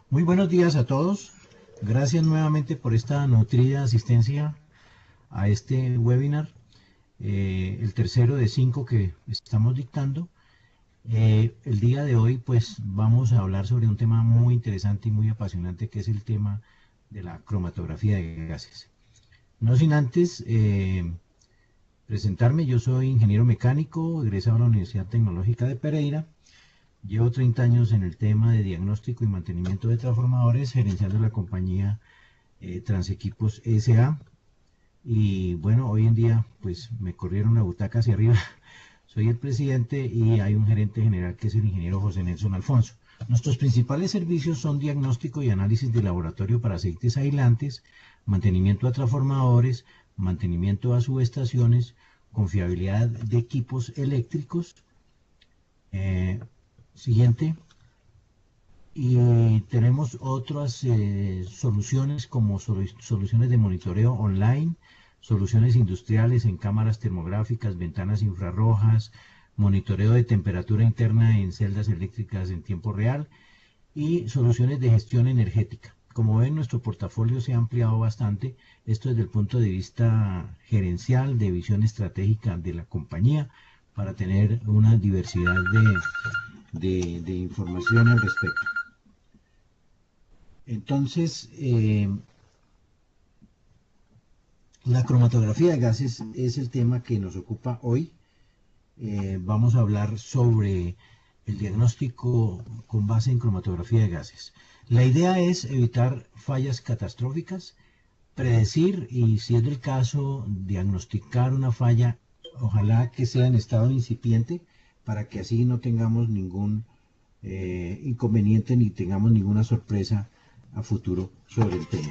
Muy buenos días a todos. Gracias nuevamente por esta nutrida asistencia a este webinar, el tercero de 5 que estamos dictando. El día de hoy pues vamos a hablar sobre un tema muy interesante y muy apasionante, que es el tema de la cromatografía de gases. No sin antes presentarme, yo soy ingeniero mecánico, egresado de la Universidad Tecnológica de Pereira. Llevo 30 años en el tema de diagnóstico y mantenimiento de transformadores, gerenciando la compañía Transequipos SA. Y bueno, hoy en día pues me corrieron la butaca hacia arriba. Soy el presidente y hay un gerente general que es el ingeniero José Nelson Alfonso. Nuestros principales servicios son diagnóstico y análisis de laboratorio para aceites aislantes, mantenimiento a transformadores, mantenimiento a subestaciones, confiabilidad de equipos eléctricos. Eh, Siguiente. Y tenemos otras soluciones como soluciones de monitoreo online, soluciones industriales en cámaras termográficas, ventanas infrarrojas, monitoreo de temperatura interna en celdas eléctricas en tiempo real y soluciones de gestión energética. Como ven, nuestro portafolio se ha ampliado bastante, esto desde el punto de vista gerencial, de visión estratégica de la compañía, para tener una diversidad de información al respecto. Entonces, la cromatografía de gases es el tema que nos ocupa hoy. Vamos a hablar sobre el diagnóstico con base en cromatografía de gases. La idea es evitar fallas catastróficas, predecir y, si es el caso, diagnosticar una falla, ojalá que sea en estado incipiente, para que así no tengamos ningún inconveniente ni tengamos ninguna sorpresa a futuro sobre el tema.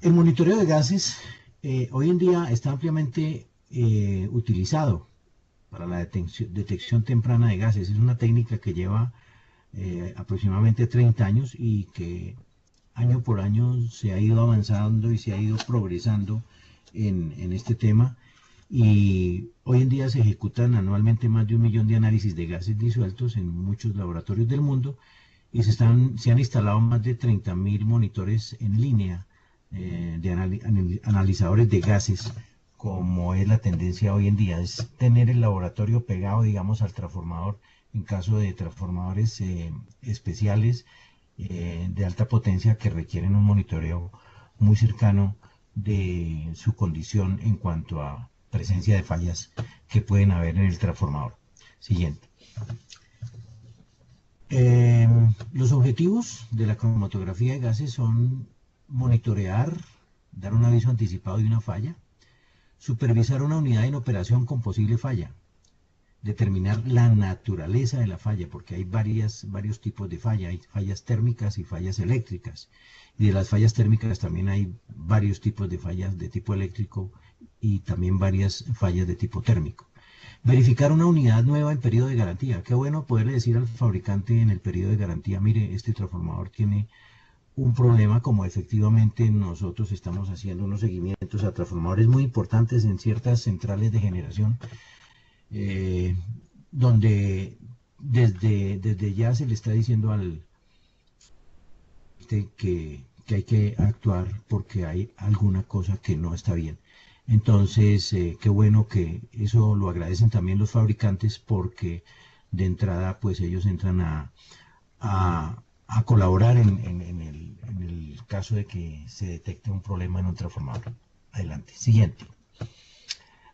El monitoreo de gases hoy en día está ampliamente utilizado para la detección temprana de gases. Es una técnica que lleva aproximadamente 30 años y que año por año se ha ido avanzando y se ha ido progresando en este tema. Y hoy en día se ejecutan anualmente más de 1 millón de análisis de gases disueltos en muchos laboratorios del mundo, y se han instalado más de 30.000 monitores en línea de analizadores de gases, como es la tendencia hoy en día. Es tener el laboratorio pegado, digamos, al transformador en caso de transformadores especiales de alta potencia que requieren un monitoreo muy cercano de su condición en cuanto a presencia de fallas que pueden haber en el transformador. Siguiente. Los objetivos de la cromatografía de gases son monitorear, dar un aviso anticipado de una falla, supervisar una unidad en operación con posible falla, determinar la naturaleza de la falla, porque hay varios tipos de falla, hay fallas térmicas y fallas eléctricas, y de las fallas térmicas también hay varios tipos de fallas de tipo eléctrico y también varias fallas de tipo térmico. Verificar una unidad nueva en periodo de garantía. Qué bueno poderle decir al fabricante en el periodo de garantía: mire, este transformador tiene un problema, como efectivamente nosotros estamos haciendo unos seguimientos a transformadores muy importantes en ciertas centrales de generación, eh, donde desde ya se le está diciendo al que hay que actuar porque hay alguna cosa que no está bien. Entonces, qué bueno que eso lo agradecen también los fabricantes, porque de entrada pues ellos entran a colaborar en el caso de que se detecte un problema en un transformador. Adelante. Siguiente.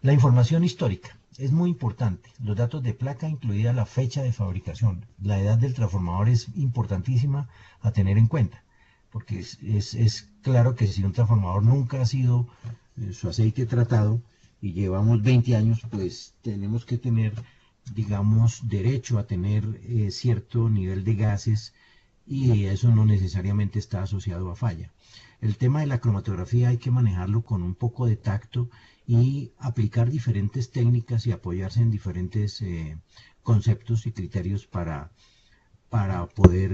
La información histórica es muy importante. Los datos de placa, incluida la fecha de fabricación. La edad del transformador es importantísima a tener en cuenta, porque es claro que si un transformador nunca ha sido su aceite tratado y llevamos 20 años, pues tenemos que tener, digamos, derecho a tener cierto nivel de gases, y eso no necesariamente está asociado a falla. El tema de la cromatografía hay que manejarlo con un poco de tacto y aplicar diferentes técnicas y apoyarse en diferentes conceptos y criterios para poder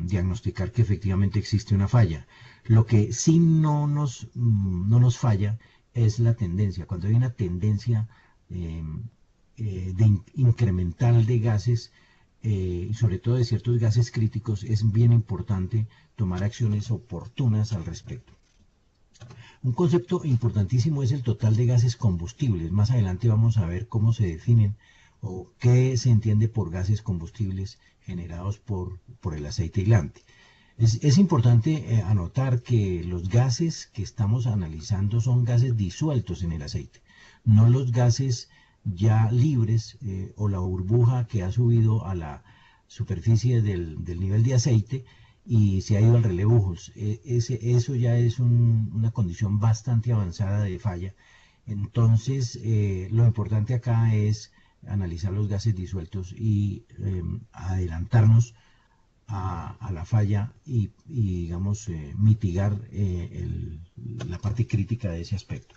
diagnosticar que efectivamente existe una falla. Lo que sí no nos falla es la tendencia. Cuando hay una tendencia de incremental de gases, y sobre todo de ciertos gases críticos, es bien importante tomar acciones oportunas al respecto. Un concepto importantísimo es el total de gases combustibles. Más adelante vamos a ver cómo se definen o qué se entiende por gases combustibles generados por el aceite hilante. Es importante anotar que los gases que estamos analizando son gases disueltos en el aceite, no los gases ya libres o la burbuja que ha subido a la superficie del nivel de aceite y se ha ido al relevo. Eso ya es una condición bastante avanzada de falla. Entonces, lo importante acá es analizar los gases disueltos y adelantarnos a la falla y digamos, mitigar la parte crítica de ese aspecto.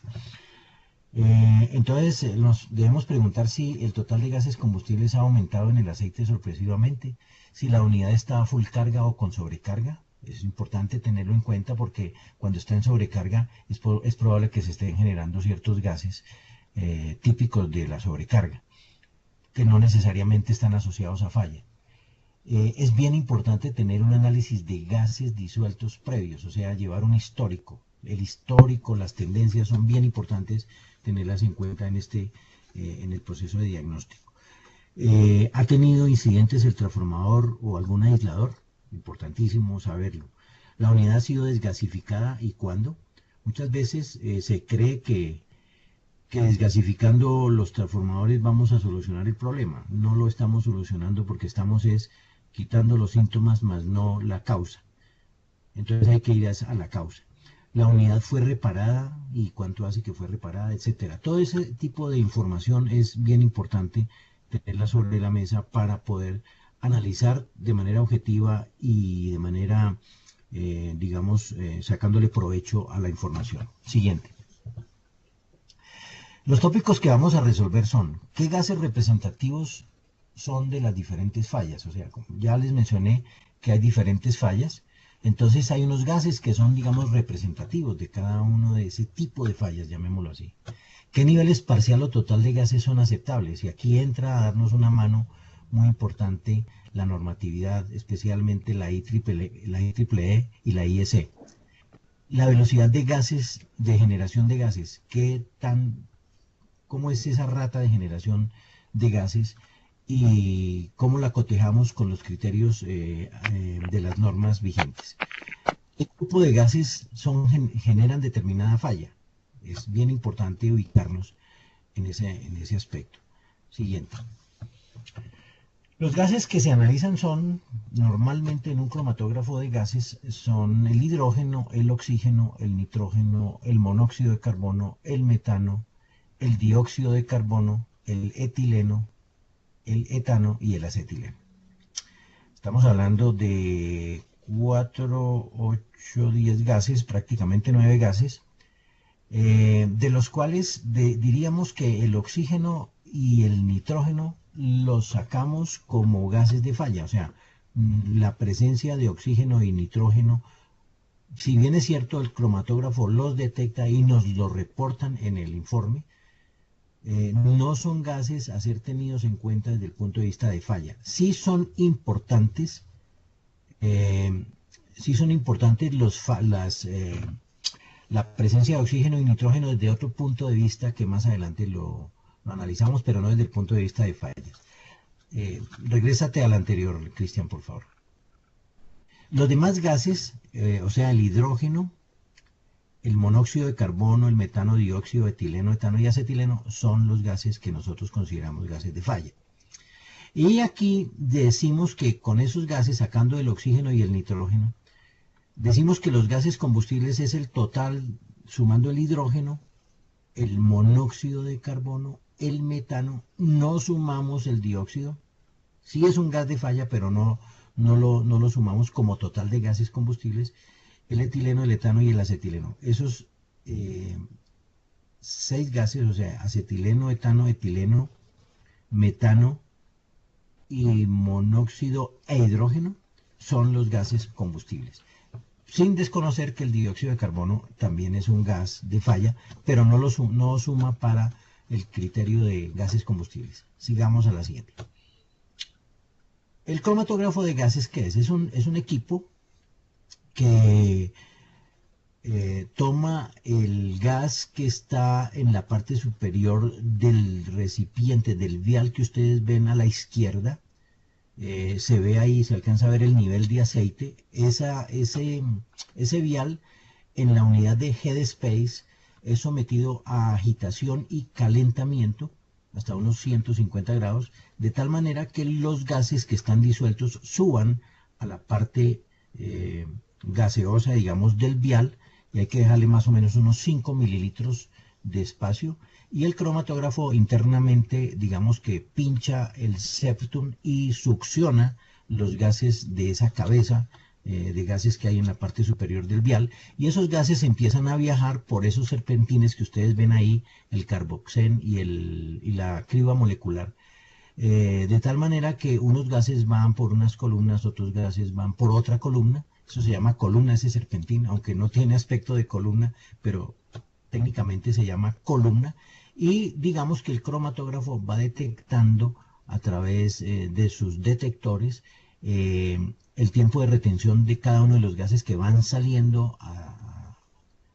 Entonces, nos debemos preguntar si el total de gases combustibles ha aumentado en el aceite sorpresivamente, si la unidad está a full carga o con sobrecarga. Es importante tenerlo en cuenta porque cuando está en sobrecarga es probable que se estén generando ciertos gases típicos de la sobrecarga, que no necesariamente están asociados a falla. Es bien importante tener un análisis de gases disueltos previos, o sea, llevar un histórico. El histórico, las tendencias son bien importantes tenerlas en cuenta en el proceso de diagnóstico. ¿Ha tenido incidentes el transformador o algún aislador? Importantísimo saberlo. ¿La unidad ha sido desgasificada y cuándo? Muchas veces se cree que desgasificando los transformadores vamos a solucionar el problema. No lo estamos solucionando porque estamos quitando los síntomas más no la causa. Entonces hay que ir a la causa. La unidad fue reparada y cuánto hace que fue reparada, etcétera. Todo ese tipo de información es bien importante tenerla sobre la mesa para poder analizar de manera objetiva y de manera, digamos, sacándole provecho a la información. Siguiente. Los tópicos que vamos a resolver son, ¿qué gases representativos son de las diferentes fallas? O sea, como ya les mencioné que hay diferentes fallas, entonces hay unos gases que son, digamos, representativos de cada uno de ese tipo de fallas, llamémoslo así. ¿Qué niveles parcial o total de gases son aceptables? Y aquí entra a darnos una mano muy importante la normatividad, especialmente la IEEE y la IEC. La velocidad de gases, de generación de gases, ¿cómo es esa rata de generación de gases? Y cómo la cotejamos con los criterios de las normas vigentes. ¿Qué tipo de gases generan determinada falla? Es bien importante ubicarnos en ese aspecto. Siguiente. Los gases que se analizan son, normalmente en un cromatógrafo de gases, son el hidrógeno, el oxígeno, el nitrógeno, el monóxido de carbono, el metano, el dióxido de carbono, el etileno, el etano y el acetileno. Estamos hablando de 4, 8, 10 gases, prácticamente 9 gases, de los cuales diríamos que el oxígeno y el nitrógeno los sacamos como gases de falla, o sea, la presencia de oxígeno y nitrógeno, si bien es cierto el cromatógrafo los detecta y nos lo reportan en el informe, no son gases a ser tenidos en cuenta desde el punto de vista de falla. Sí son importantes, la presencia de oxígeno y nitrógeno desde otro punto de vista que más adelante lo analizamos, pero no desde el punto de vista de fallas. Regrésate al anterior, Cristian, por favor. Los demás gases, o sea, el hidrógeno, el monóxido de carbono, el metano, dióxido, etileno, etano y acetileno son los gases que nosotros consideramos gases de falla. Y aquí decimos que con esos gases, sacando el oxígeno y el nitrógeno, decimos que los gases combustibles es el total, sumando el hidrógeno, el monóxido de carbono, el metano, no sumamos el dióxido. Sí es un gas de falla, pero no lo sumamos como total de gases combustibles, el etileno, el etano y el acetileno. Esos 6 gases, o sea, acetileno, etano, etileno, metano y monóxido e hidrógeno, son los gases combustibles. Sin desconocer que el dióxido de carbono también es un gas de falla, pero no suma para el criterio de gases combustibles. Sigamos a la siguiente. El cromatógrafo de gases, ¿qué es? Es un equipo que toma el gas que está en la parte superior del recipiente, del vial que ustedes ven a la izquierda. Se ve ahí, se alcanza a ver el nivel de aceite. Ese vial en la unidad de Headspace es sometido a agitación y calentamiento hasta unos 150 grados, de tal manera que los gases que están disueltos suban a la parte gaseosa, digamos, del vial, y hay que dejarle más o menos unos 5 mililitros de espacio, y el cromatógrafo internamente, digamos que pincha el septum y succiona los gases de esa cabeza de gases que hay en la parte superior del vial, y esos gases empiezan a viajar por esos serpentines que ustedes ven ahí, el carboxén y la criba molecular, de tal manera que unos gases van por unas columnas, otros gases van por otra columna. Eso se llama columna, ese serpentín, aunque no tiene aspecto de columna, pero técnicamente se llama columna. Y digamos que el cromatógrafo va detectando a través de sus detectores el tiempo de retención de cada uno de los gases que van saliendo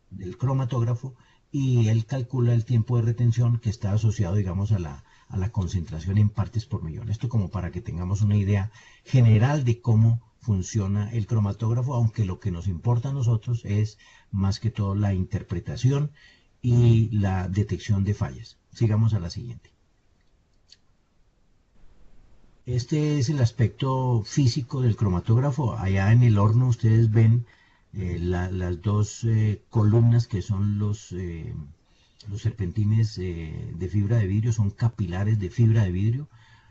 del cromatógrafo, y él calcula el tiempo de retención que está asociado, digamos, a la concentración en partes por millón. Esto como para que tengamos una idea general de cómo funciona el cromatógrafo, aunque lo que nos importa a nosotros es más que todo la interpretación y la detección de fallas. Sigamos a la siguiente. Este es el aspecto físico del cromatógrafo. Allá en el horno ustedes ven las dos columnas que son los serpentines de fibra de vidrio, son capilares de fibra de vidrio.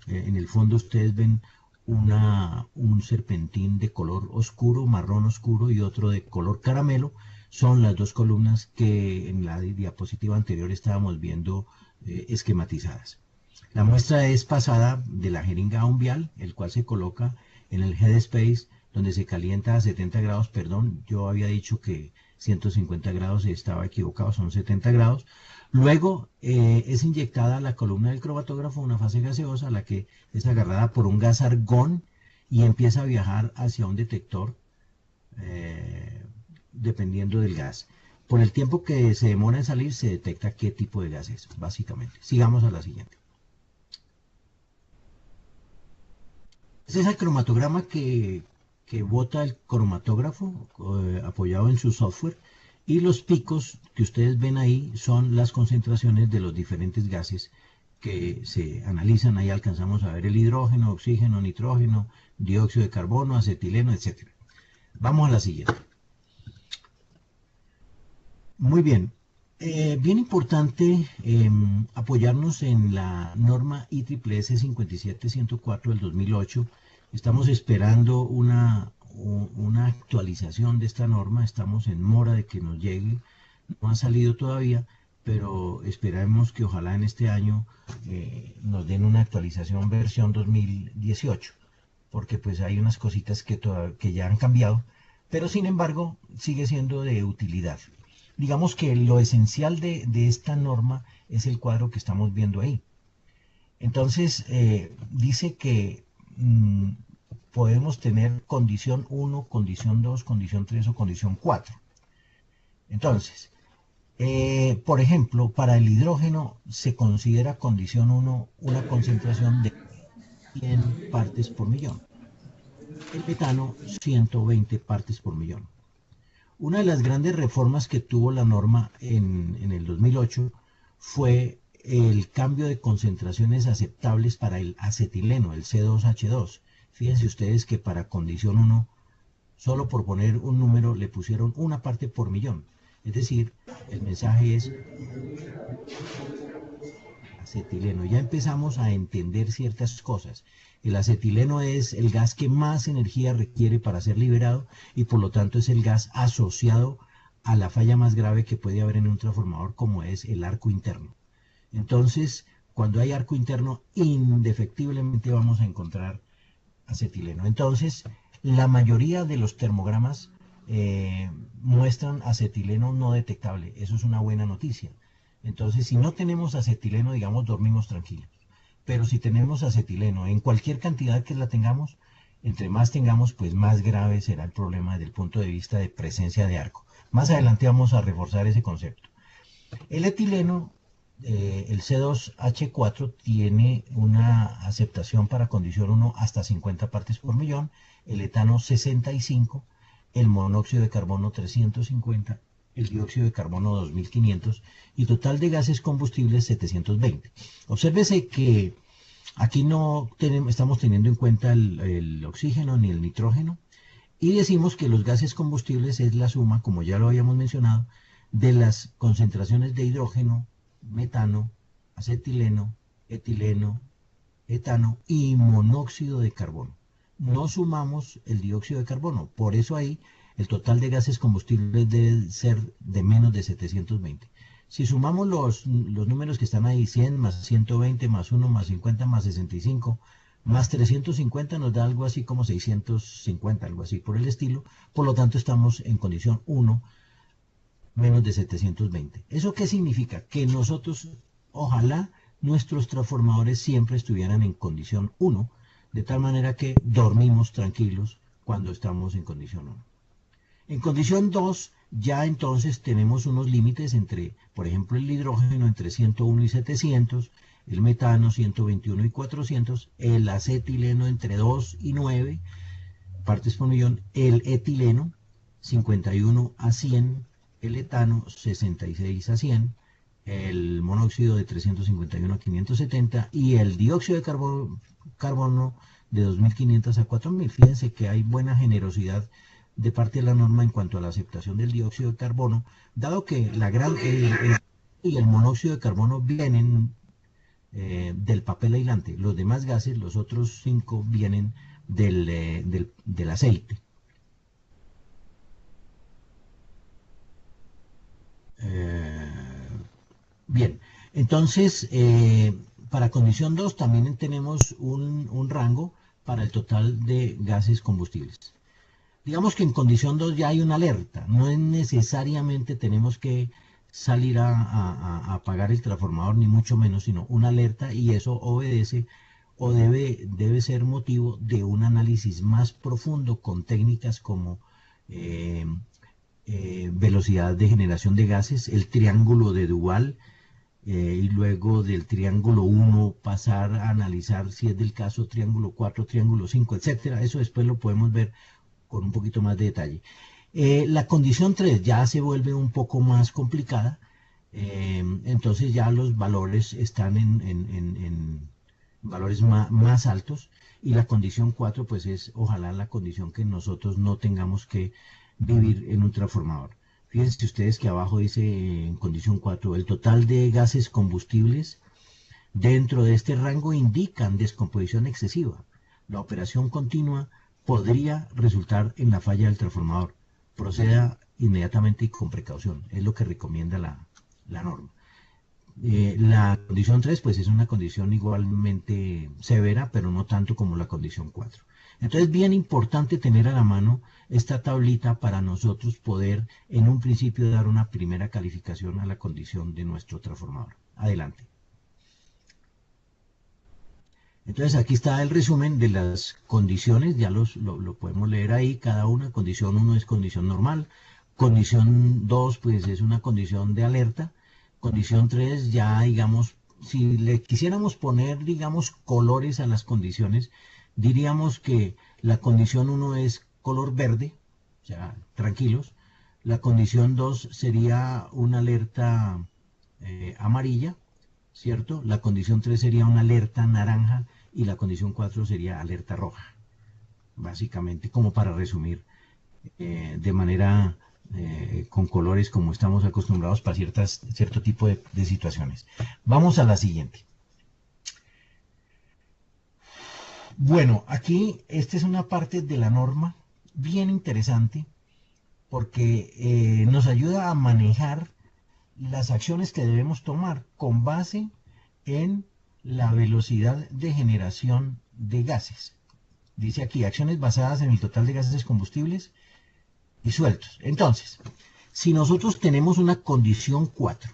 En el fondo ustedes ven un serpentín de color oscuro, marrón oscuro, y otro de color caramelo. Son las dos columnas que en la diapositiva anterior estábamos viendo esquematizadas. La muestra es pasada de la jeringa a un vial, el cual se coloca en el Headspace, donde se calienta a 70 grados. Perdón, yo había dicho que 150 grados, estaba equivocado, son 70 grados. Luego es inyectada a la columna del cromatógrafo una fase gaseosa, la que es agarrada por un gas argón y empieza a viajar hacia un detector, dependiendo del gas. Por el tiempo que se demora en salir, se detecta qué tipo de gas es, básicamente. Sigamos a la siguiente. Este es el cromatograma que bota el cromatógrafo apoyado en su software, y los picos que ustedes ven ahí son las concentraciones de los diferentes gases que se analizan. Ahí alcanzamos a ver el hidrógeno, oxígeno, nitrógeno, dióxido de carbono, acetileno, etc. Vamos a la siguiente. Muy bien. Bien importante apoyarnos en la norma IEEE 57104 del 2008. Estamos esperando una actualización de esta norma. Estamos en mora de que nos llegue. No ha salido todavía, pero esperamos que ojalá en este año nos den una actualización versión 2018, porque pues hay unas cositas que ya han cambiado, pero sin embargo sigue siendo de utilidad. Digamos que lo esencial de esta norma es el cuadro que estamos viendo ahí. Entonces, dice que podemos tener condición 1, condición 2, condición 3 o condición 4. Entonces, por ejemplo, para el hidrógeno se considera condición 1 una concentración de 100 partes por millón. El metano, 120 partes por millón. Una de las grandes reformas que tuvo la norma en el 2008 fue el cambio de concentraciones aceptables para el acetileno, el C2H2. Fíjense ustedes que para condición 1, solo por poner un número, le pusieron una parte por millón. Es decir, el mensaje es acetileno. Ya empezamos a entender ciertas cosas. El acetileno es el gas que más energía requiere para ser liberado, y por lo tanto es el gas asociado a la falla más grave que puede haber en un transformador, como es el arco interno. Entonces, cuando hay arco interno, indefectiblemente vamos a encontrar acetileno. Entonces, la mayoría de los termogramas muestran acetileno no detectable. Eso es una buena noticia. Entonces, si no tenemos acetileno, digamos, dormimos tranquilos. Pero si tenemos acetileno en cualquier cantidad que la tengamos, Entre más tengamos, pues más grave será el problema desde el punto de vista de presencia de arco. Más adelante vamos a reforzar ese concepto. El etileno, el C2H4, tiene una aceptación para condición 1 hasta 50 partes por millón, el etano 65, el monóxido de carbono 350, el dióxido de carbono 2500 y total de gases combustibles 720. Obsérvese que aquí no estamos teniendo en cuenta el oxígeno ni el nitrógeno y decimos que los gases combustibles es la suma, como ya lo habíamos mencionado, de las concentraciones de hidrógeno, metano, acetileno, etileno, etano y monóxido de carbono. No sumamos el dióxido de carbono, por eso ahí el total de gases combustibles debe ser de menos de 720. Si sumamos los números que están ahí, 100 más 120 más 1 más 50 más 65 más 350 nos da algo así como 650, algo así por el estilo. Por lo tanto estamos en condición 1 menos de 720. ¿Eso qué significa? Que nosotros, ojalá, nuestros transformadores siempre estuvieran en condición 1, de tal manera que dormimos tranquilos cuando estamos en condición 1. En condición 2, ya entonces tenemos unos límites entre, por ejemplo, el hidrógeno entre 101 y 700, el metano 121 y 400, el acetileno entre 2 y 9 partes por millón, el etileno 51 a 100, el etano 66 a 100, el monóxido de 351 a 570 y el dióxido de carbono de 2500 a 4000. Fíjense que hay buena generosidad de parte de la norma en cuanto a la aceptación del dióxido de carbono, dado que el monóxido de carbono vienen del papel aislante. Los demás gases, los otros 5, vienen del aceite. Bien, entonces, para condición 2 también tenemos un rango para el total de gases combustibles. Digamos que en condición 2 ya hay una alerta, no es necesariamente tenemos que salir a apagar el transformador, ni mucho menos, sino una alerta, y eso obedece o debe ser motivo de un análisis más profundo con técnicas como velocidad de generación de gases, el triángulo de Duval, y luego del triángulo 1 pasar a analizar si es del caso triángulo 4, triángulo 5, etcétera. Eso después lo podemos ver con un poquito más de detalle. La condición 3 ya se vuelve un poco más complicada, entonces ya los valores están en valores más altos, y la condición 4 pues es ojalá la condición que nosotros no tengamos que vivir en un transformador. Fíjense ustedes que abajo dice en condición 4, el total de gases combustibles dentro de este rango indican descomposición excesiva. La operación continua podría resultar en la falla del transformador. Proceda inmediatamente y con precaución. Es lo que recomienda la norma. La condición 3 pues es una condición igualmente severa, pero no tanto como la condición 4. Entonces, bien importante tener a la mano esta tablita para nosotros poder en un principio dar una primera calificación a la condición de nuestro transformador. Adelante. Entonces aquí está el resumen de las condiciones, ya lo podemos leer ahí, cada una. Condición 1 es condición normal, condición 2 pues es una condición de alerta, condición 3 ya digamos, si le quisiéramos poner digamos colores a las condiciones, diríamos que la condición 1 es color verde, o sea, tranquilos. La condición 2 sería una alerta amarilla, ¿cierto? La condición 3 sería una alerta naranja y la condición 4 sería alerta roja, básicamente, como para resumir de manera con colores como estamos acostumbrados para cierto tipo de situaciones. Vamos a la siguiente. Bueno, aquí esta es una parte de la norma bien interesante porque nos ayuda a manejar las acciones que debemos tomar con base en la velocidad de generación de gases. Dice aquí, acciones basadas en el total de gases combustibles disueltos. Entonces, si nosotros tenemos una condición 4,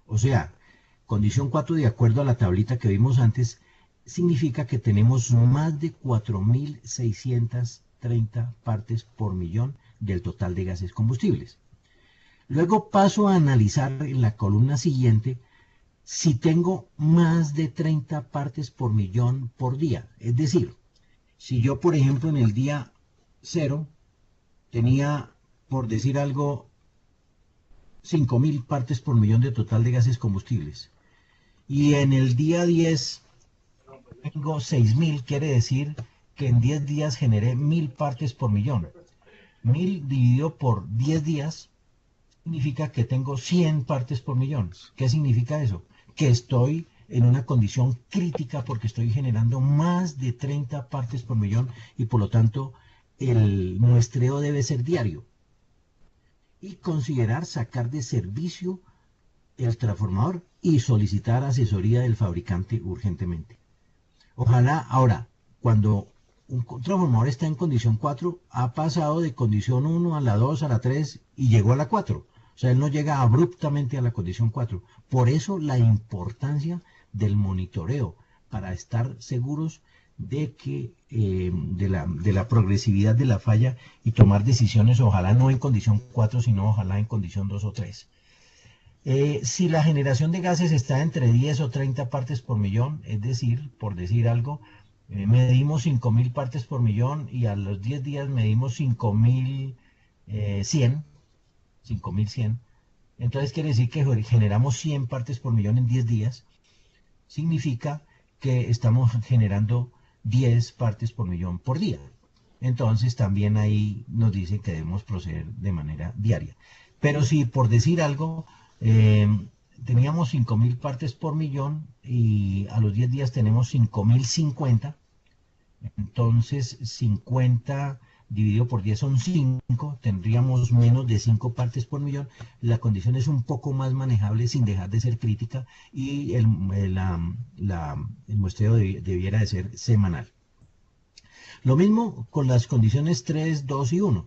o sea, condición 4 de acuerdo a la tablita que vimos antes, significa que tenemos más de 4.630 partes por millón del total de gases combustibles. Luego paso a analizar en la columna siguiente si tengo más de 30 partes por millón por día. Es decir, si yo, por ejemplo, en el día 0 tenía, por decir algo, 5.000 partes por millón de total de gases combustibles, y en el día 10 tengo 6.000, quiere decir que en 10 días generé 1.000 partes por millón. 1.000 dividido por 10 días significa que tengo 100 partes por millón. ¿Qué significa eso? Que estoy en una condición crítica porque estoy generando más de 30 partes por millón y por lo tanto el muestreo debe ser diario. Y considerar sacar de servicio el transformador y solicitar asesoría del fabricante urgentemente. Ojalá ahora, cuando un transformador está en condición 4, ha pasado de condición 1 a la 2, a la 3 y llegó a la 4. O sea, él no llega abruptamente a la condición 4. Por eso la importancia del monitoreo, para estar seguros de que de la progresividad de la falla y tomar decisiones, ojalá no en condición 4, sino ojalá en condición 2 o 3. Si la generación de gases está entre 10 o 30 partes por millón, es decir, por decir algo, medimos 5.000 partes por millón y a los 10 días medimos 5.100, 5.100. Entonces quiere decir que generamos 100 partes por millón en 10 días. Significa que estamos generando 10 partes por millón por día. Entonces también ahí nos dice que debemos proceder de manera diaria. Pero si por decir algo, eh, teníamos 5.000 partes por millón y a los 10 días tenemos 5.050, entonces 50 dividido por 10 son 5, tendríamos menos de 5 partes por millón. La condición es un poco más manejable sin dejar de ser crítica y el muestreo debiera de ser semanal. Lo mismo con las condiciones 3, 2 y 1.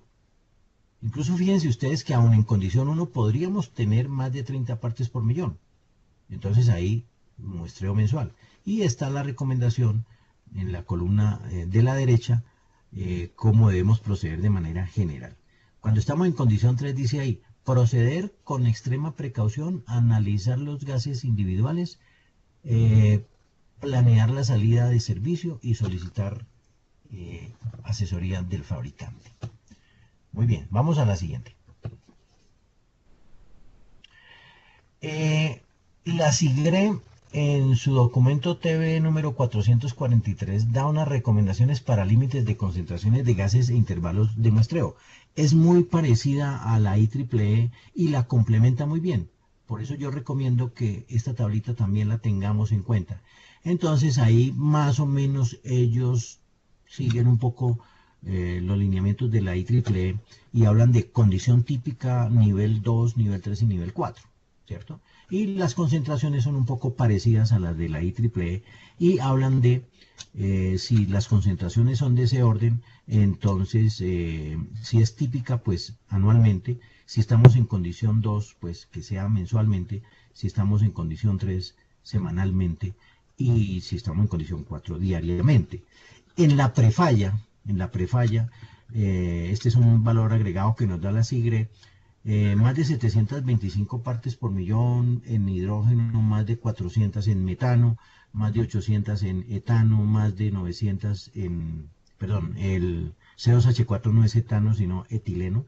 Incluso fíjense ustedes que aún en condición 1 podríamos tener más de 30 partes por millón. Entonces ahí muestreo mensual. Y está la recomendación en la columna de la derecha, cómo debemos proceder de manera general. Cuando estamos en condición 3 dice ahí, proceder con extrema precaución, analizar los gases individuales, planear la salida de servicio y solicitar asesoría del fabricante. Muy bien, vamos a la siguiente. La SIGRE en su documento TV número 443 da unas recomendaciones para límites de concentraciones de gases e intervalos de muestreo. Es muy parecida a la IEEE y la complementa muy bien. Por eso yo recomiendo que esta tablita también la tengamos en cuenta. Entonces ahí más o menos ellos siguen un poco los lineamientos de la IEEE y hablan de condición típica, nivel 2, nivel 3 y nivel 4, ¿cierto? Y las concentraciones son un poco parecidas a las de la IEEE y hablan de si las concentraciones son de ese orden, entonces si es típica, pues anualmente, si estamos en condición 2, pues que sea mensualmente, si estamos en condición 3, semanalmente, y si estamos en condición 4, diariamente. En la prefalla, este es un valor agregado que nos da la SIGRE, más de 725 partes por millón en hidrógeno, más de 400 en metano, más de 800 en etano, más de 900 en, perdón, el C2H4 no es etano, sino etileno,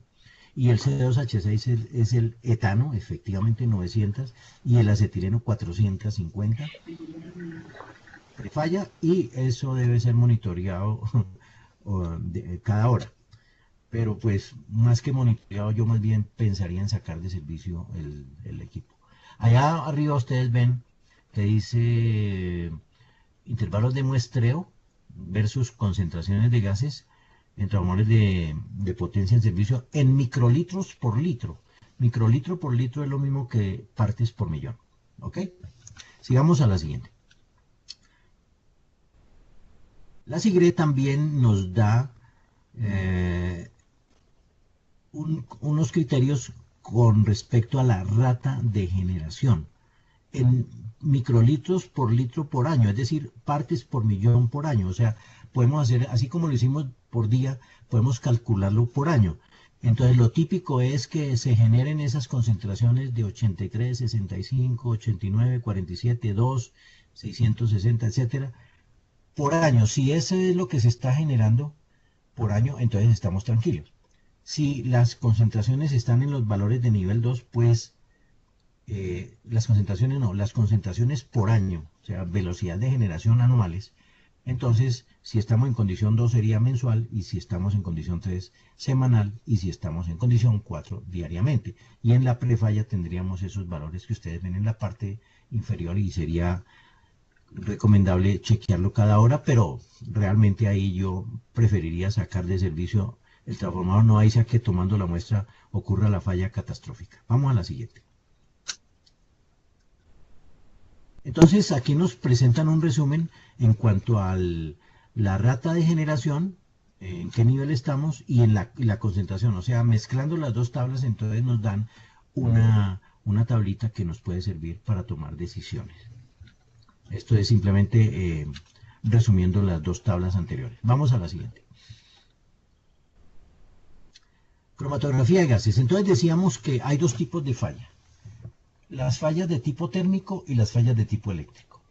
y el C2H6 es el etano, efectivamente 900, y el acetileno 450. Prefalla, y eso debe ser monitoreado cada hora. Pero pues más que monitoreado, yo más bien pensaría en sacar de servicio el equipo. Allá arriba ustedes ven que dice intervalos de muestreo versus concentraciones de gases en transformadores de potencia en servicio en microlitros por litro. Microlitro por litro es lo mismo que partes por millón. ¿Ok? Sigamos a la siguiente. La SIGRE también nos da unos criterios con respecto a la rata de generación. en microlitros por litro por año, es decir, partes por millón por año. O sea, podemos hacer, así como lo hicimos por día, podemos calcularlo por año. Entonces, lo típico es que se generen esas concentraciones de 83, 65, 89, 47, 2, 660, etcétera, por año. Si eso es lo que se está generando por año, entonces estamos tranquilos. Si las concentraciones están en los valores de nivel 2, pues las concentraciones no, las concentraciones por año, o sea, velocidad de generación anuales. Entonces, si estamos en condición 2 sería mensual, y si estamos en condición 3 semanal, y si estamos en condición 4 diariamente. Y en la prefalla tendríamos esos valores que ustedes ven en la parte inferior, y sería recomendable chequearlo cada hora, pero realmente ahí yo preferiría sacar de servicio el transformador, no hay sea que tomando la muestra ocurra la falla catastrófica. Vamos a la siguiente. Entonces aquí nos presentan un resumen en cuanto a la rata de generación, en qué nivel estamos, y en la concentración. O sea, mezclando las dos tablas, entonces nos dan una tablita que nos puede servir para tomar decisiones. Esto es simplemente resumiendo las dos tablas anteriores. Vamos a la siguiente. Cromatografía de gases. Entonces decíamos que hay dos tipos de falla. Las fallas de tipo térmico y las fallas de tipo eléctrico.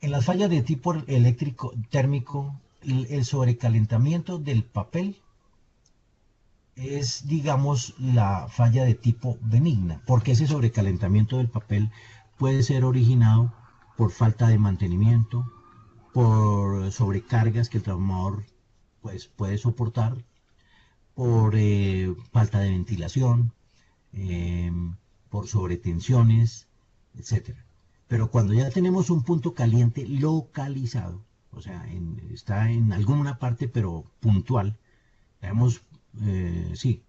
En las fallas de tipo eléctrico térmico, el sobrecalentamiento del papel es, digamos, la falla de tipo benigna, porque ese sobrecalentamiento del papel puede ser originado por falta de mantenimiento, por sobrecargas que el transformador pues, puede soportar, por falta de ventilación, eh, por sobretensiones, etcétera. Pero cuando ya tenemos un punto caliente localizado, o sea, está en alguna parte pero puntual, digamos, sí,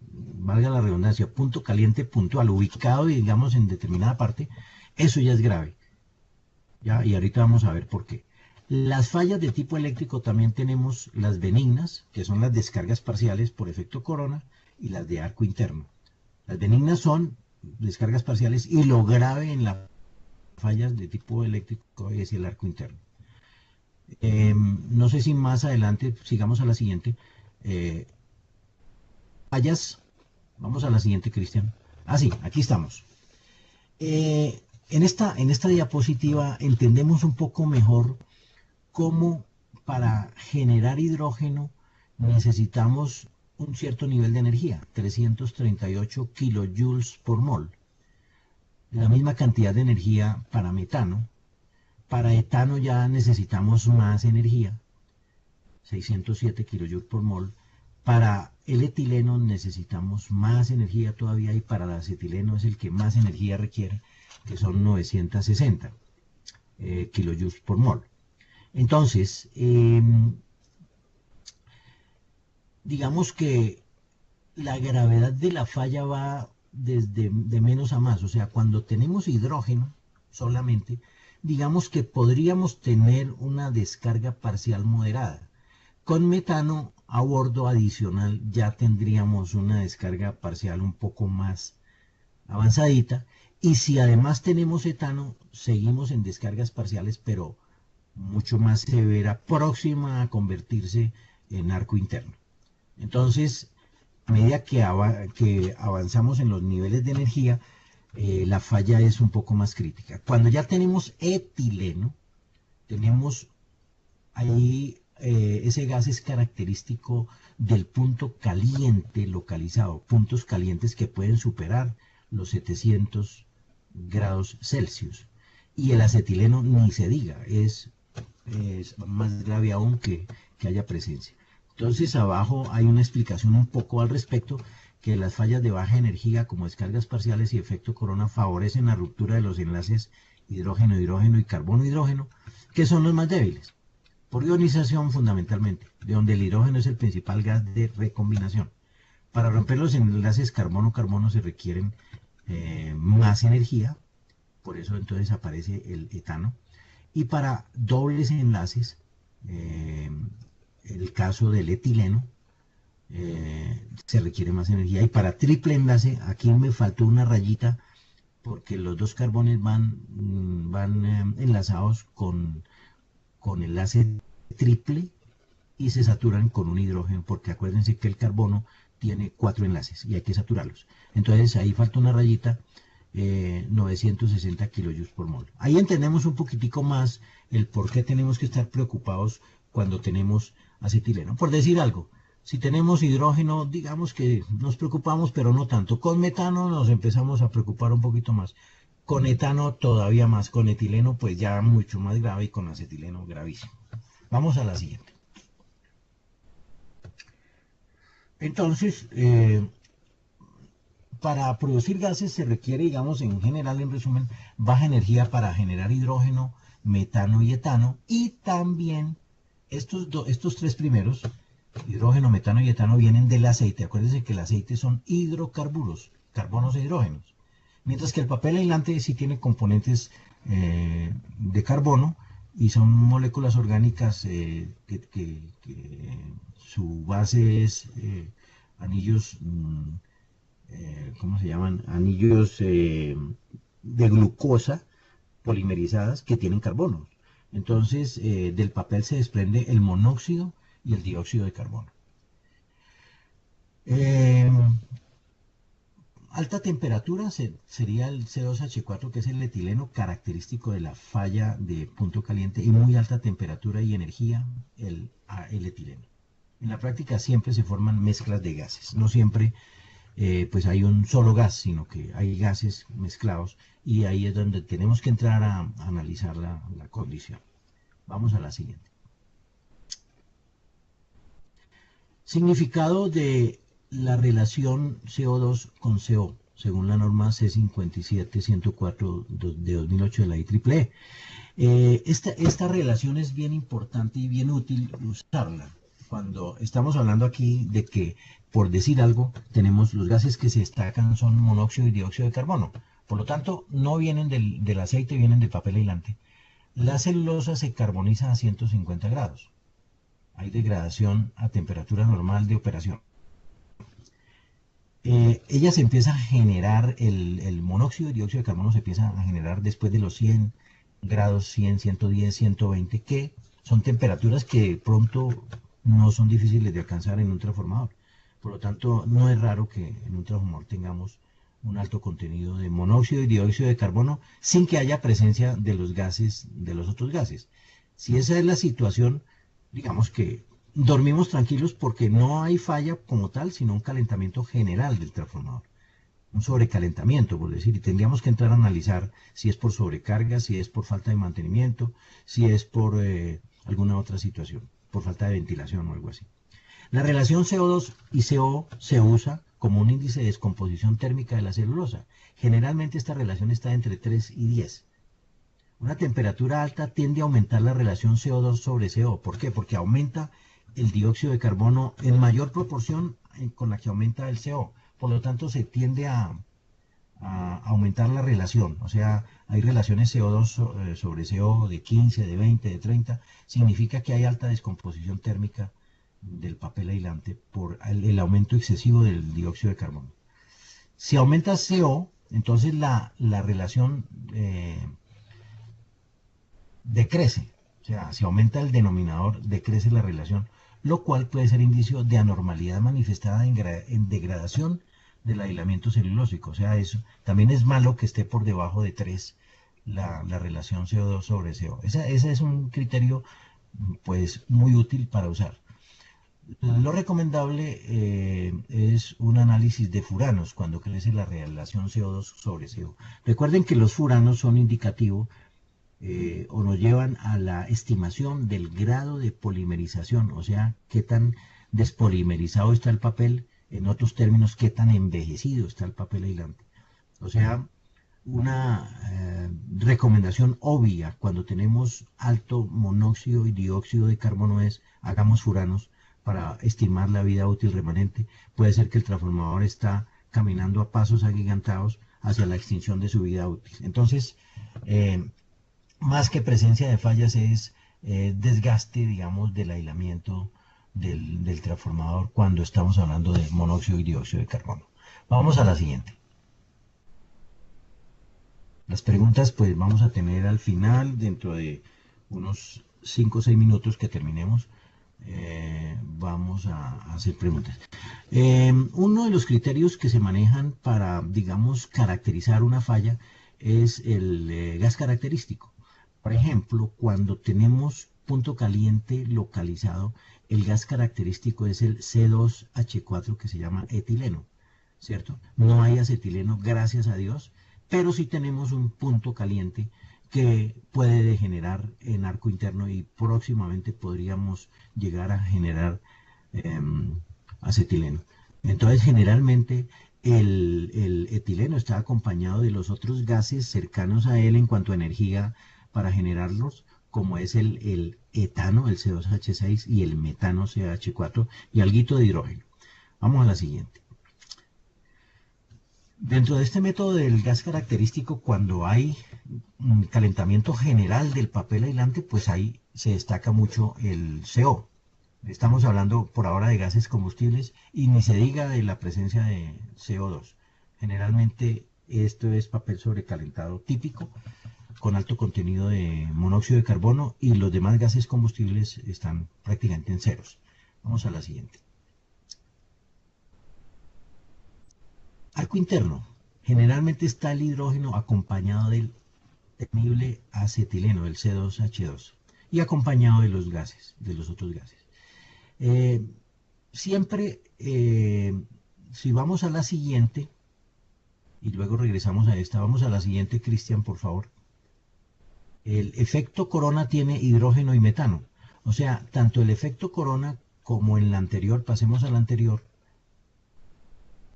valga la redundancia, punto caliente puntual, ubicado, digamos, en determinada parte, eso ya es grave. ¿Ya? Y ahorita vamos a ver por qué. Las fallas de tipo eléctrico también tenemos las benignas, que son las descargas parciales por efecto corona, y las de arco interno. Las benignas son descargas parciales, y lo grave en las fallas de tipo eléctrico es el arco interno. No sé si más adelante, sigamos a la siguiente. Eh, fallas, vamos a la siguiente, Cristian. Ah, sí, aquí estamos. En esta diapositiva entendemos un poco mejor cómo para generar hidrógeno necesitamos un cierto nivel de energía, 338 kilojoules por mol. La misma cantidad de energía para metano. Para etano ya necesitamos más energía, 607 kilojoules por mol. Para el etileno necesitamos más energía todavía, y para el acetileno es el que más energía requiere, que son 960 kilojoules por mol. Entonces, digamos que la gravedad de la falla va desde de menos a más. O sea, cuando tenemos hidrógeno solamente, digamos que podríamos tener una descarga parcial moderada. Con metano a bordo adicional ya tendríamos una descarga parcial un poco más avanzadita. Y si además tenemos etano, seguimos en descargas parciales, pero mucho más severa, próxima a convertirse en arco interno. Entonces, a medida que avanzamos en los niveles de energía, la falla es un poco más crítica. Cuando ya tenemos etileno, tenemos ahí, ese gas es característico del punto caliente localizado, puntos calientes que pueden superar los 700 grados Celsius. Y el acetileno ni se diga, es más grave aún que haya presencia. Entonces abajo hay una explicación un poco al respecto, que las fallas de baja energía como descargas parciales y efecto corona favorecen la ruptura de los enlaces hidrógeno-hidrógeno y carbono-hidrógeno, que son los más débiles, por ionización fundamentalmente, de donde el hidrógeno es el principal gas de recombinación. Para romper los enlaces carbono-carbono se requieren más energía, por eso entonces aparece el etano. Y para dobles enlaces, el caso del etileno, se requiere más energía. Y para triple enlace, aquí me faltó una rayita, porque los dos carbones van enlazados con enlace triple y se saturan con un hidrógeno, porque acuérdense que el carbono tiene 4 enlaces y hay que saturarlos. Entonces ahí falta una rayita, 960 kilojoules por mol. Ahí entendemos un poquitico más el por qué tenemos que estar preocupados cuando tenemos acetileno. Por decir algo, si tenemos hidrógeno, digamos que nos preocupamos, pero no tanto. Con metano nos empezamos a preocupar un poquito más. Con etano todavía más. Con etileno pues ya mucho más grave y con acetileno gravísimo. Vamos a la siguiente. Entonces, para producir gases se requiere, digamos, en general, en resumen, baja energía para generar hidrógeno, metano y etano. Y también estos tres primeros, hidrógeno, metano y etano, vienen del aceite. Acuérdense que el aceite son hidrocarburos, carbonos e hidrógenos. Mientras que el papel aislante sí tiene componentes de carbono y son moléculas orgánicas que su base es anillos, ¿cómo se llaman? Anillos de glucosa polimerizadas que tienen carbono. Entonces, del papel se desprende el monóxido y el dióxido de carbono. Alta temperatura sería el C2H4, que es el etileno característico de la falla de punto caliente, y muy alta temperatura y energía, el etileno. En la práctica siempre se forman mezclas de gases, no siempre pues hay un solo gas, sino que hay gases mezclados, y ahí es donde tenemos que entrar a analizar la condición. Vamos a la siguiente. Significado de la relación CO2 con CO, según la norma C57-104 de 2008 de la IEEE. Esta relación es bien importante y bien útil usarla cuando estamos hablando aquí de que, por decir algo, tenemos los gases que se destacan son monóxido y dióxido de carbono. Por lo tanto, no vienen del aceite, vienen del papel aislante. La celulosa se carboniza a 150 grados. Hay degradación a temperatura normal de operación. Ella se empieza a generar, el monóxido y dióxido de carbono se empieza a generar después de los 100 grados, 100, 110, 120, que son temperaturas que pronto no son difíciles de alcanzar en un transformador. Por lo tanto, no es raro que en un transformador tengamos un alto contenido de monóxido y dióxido de carbono sin que haya presencia de los gases, de los otros gases. Si esa es la situación, digamos que dormimos tranquilos porque no hay falla como tal, sino un calentamiento general del transformador. Un sobrecalentamiento, por decir, y tendríamos que entrar a analizar si es por sobrecarga, si es por falta de mantenimiento, si es por alguna otra situación, por falta de ventilación o algo así. La relación CO2 y CO se usa como un índice de descomposición térmica de la celulosa. Generalmente esta relación está entre 3 y 10. Una temperatura alta tiende a aumentar la relación CO2 sobre CO. ¿Por qué? Porque aumenta el dióxido de carbono en mayor proporción con la que aumenta el CO. Por lo tanto, se tiende a aumentar la relación. O sea, hay relaciones CO2 sobre CO de 15, de 20, de 30. Significa que hay alta descomposición térmica del papel aislante por el aumento excesivo del dióxido de carbono. Si aumenta CO, entonces la relación decrece. O sea, si aumenta el denominador, decrece la relación, lo cual puede ser indicio de anormalidad manifestada en degradación del aislamiento celulósico. O sea, eso también es malo que esté por debajo de 3 la relación CO2 sobre CO. Ese es un criterio pues muy útil para usar. Lo recomendable es un análisis de furanos cuando crece la relación CO2 sobre CO. Recuerden que los furanos son indicativos o nos llevan a la estimación del grado de polimerización, o sea, qué tan despolimerizado está el papel, en otros términos, qué tan envejecido está el papel aislante. O sea, una recomendación obvia cuando tenemos alto monóxido y dióxido de carbono es hagamos furanos para estimar la vida útil remanente. Puede ser que el transformador está caminando a pasos agigantados hacia la extinción de su vida útil. Entonces, más que presencia de fallas es desgaste, digamos, del aislamiento del transformador cuando estamos hablando de monóxido y dióxido de carbono. Vamos a la siguiente. Las preguntas pues vamos a tener al final, dentro de unos 5 o 6 minutos que terminemos, vamos a hacer preguntas. Uno de los criterios que se manejan para, digamos, caracterizar una falla es el gas característico. Por ejemplo, cuando tenemos punto caliente localizado, el gas característico es el C2H4 que se llama etileno, ¿cierto? No hay acetileno, gracias a Dios, pero sí tenemos un punto caliente que puede degenerar en arco interno y próximamente podríamos llegar a generar eh, acetileno. Entonces, generalmente el etileno está acompañado de los otros gases cercanos a él en cuanto a energía para generarlos, como es el etano, el C2H6 y el metano CH4 y alguito de hidrógeno. Vamos a la siguiente. Dentro de este método del gas característico, cuando hay un calentamiento general del papel aislante, pues ahí se destaca mucho el CO. Estamos hablando por ahora de gases combustibles y ni se diga de la presencia de CO2. Generalmente esto es papel sobrecalentado típico con alto contenido de monóxido de carbono y los demás gases combustibles están prácticamente en ceros. Vamos a la siguiente. Arco interno. Generalmente está el hidrógeno acompañado del temible acetileno, el C2H2, y acompañado de los gases, de los otros gases. Siempre, si vamos a la siguiente, y luego regresamos a esta, vamos a la siguiente, Cristian, por favor. El efecto corona tiene hidrógeno y metano. O sea, tanto el efecto corona como en la anterior, pasemos a la anterior,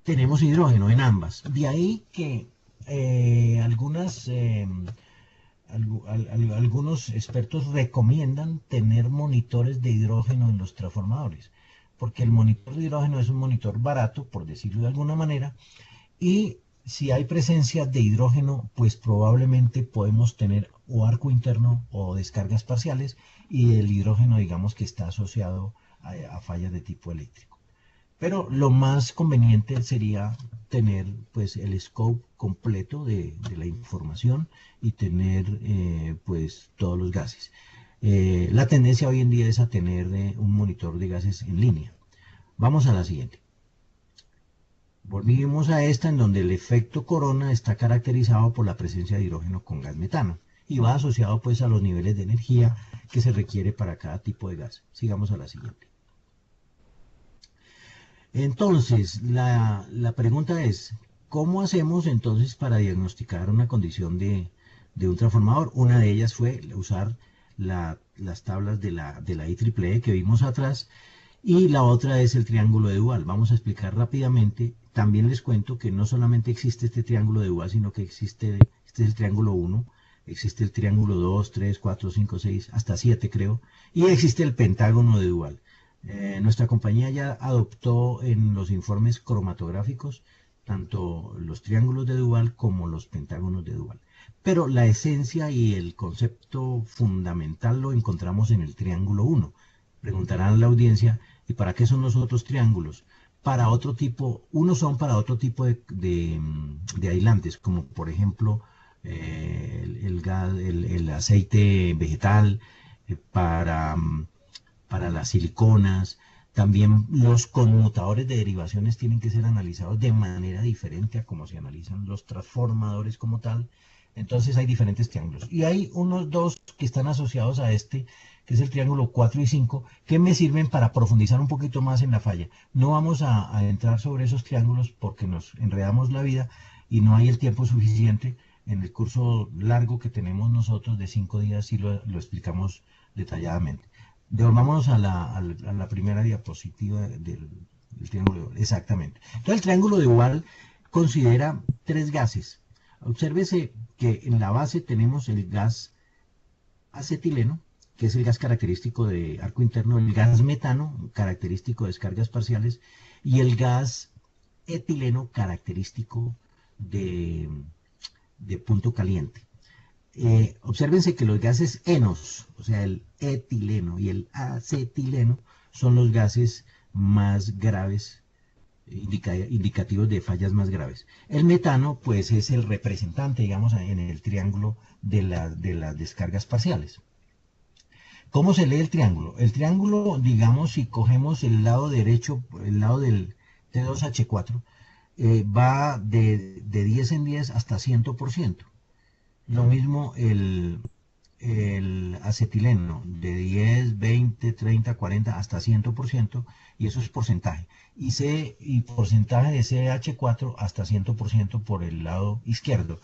tenemos hidrógeno en ambas. De ahí que algunos expertos recomiendan tener monitores de hidrógeno en los transformadores, porque el monitor de hidrógeno es un monitor barato, por decirlo de alguna manera, y si hay presencia de hidrógeno, pues probablemente podemos tener o arco interno o descargas parciales, y el hidrógeno digamos que está asociado a fallas de tipo eléctrico. Pero lo más conveniente sería tener pues el scope completo de la información y tener pues todos los gases. La tendencia hoy en día es a tener un monitor de gases en línea. Vamos a la siguiente. Volvimos a esta en donde el efecto corona está caracterizado por la presencia de hidrógeno con gas metano y va asociado pues a los niveles de energía que se requiere para cada tipo de gas. Sigamos a la siguiente. Entonces, la pregunta es, ¿cómo hacemos entonces para diagnosticar una condición de un transformador? Una de ellas fue usar las tablas de la IEEE que vimos atrás, y la otra es el triángulo de Duval. Vamos a explicar rápidamente. También les cuento que no solamente existe este triángulo de Duval, sino que existe, este es el triángulo 1, existe el triángulo 2, 3, 4, 5, 6, hasta 7 creo, y existe el pentágono de Duval. Nuestra compañía ya adoptó en los informes cromatográficos tanto los triángulos de Duval como los pentágonos de Duval. Pero la esencia y el concepto fundamental lo encontramos en el triángulo 1. Preguntarán a la audiencia, ¿y para qué son los otros triángulos? Para otro tipo, unos son para otro tipo de aislantes, como por ejemplo el aceite vegetal, para las siliconas. También los conmutadores de derivaciones tienen que ser analizados de manera diferente a como se analizan los transformadores como tal. Entonces hay diferentes triángulos. Y hay unos dos que están asociados a este, que es el triángulo 4 y 5, que me sirven para profundizar un poquito más en la falla. No vamos a entrar sobre esos triángulos porque nos enredamos la vida y no hay el tiempo suficiente. En el curso largo que tenemos nosotros de 5 días sí lo explicamos detalladamente. Volvamos a la primera diapositiva del triángulo de Wall. Exactamente. Entonces el triángulo de Wall considera tres gases. Obsérvese que en la base tenemos el gas acetileno, que es el gas característico de arco interno, el gas metano, característico de descargas parciales, y el gas etileno, característico de punto caliente. Obsérvense que los gases enos, o sea, el etileno y el acetileno, son los gases más graves indicativos de fallas más graves. El metano, pues, es el representante, digamos, en el triángulo de las descargas parciales. ¿Cómo se lee el triángulo? El triángulo, digamos, si cogemos el lado derecho, el lado del T2H4, va de 10 en 10 hasta 100%. Lo mismo el acetileno, de 10, 20, 30, 40 hasta 100%, y eso es porcentaje. Y porcentaje de CH4 hasta 100% por el lado izquierdo.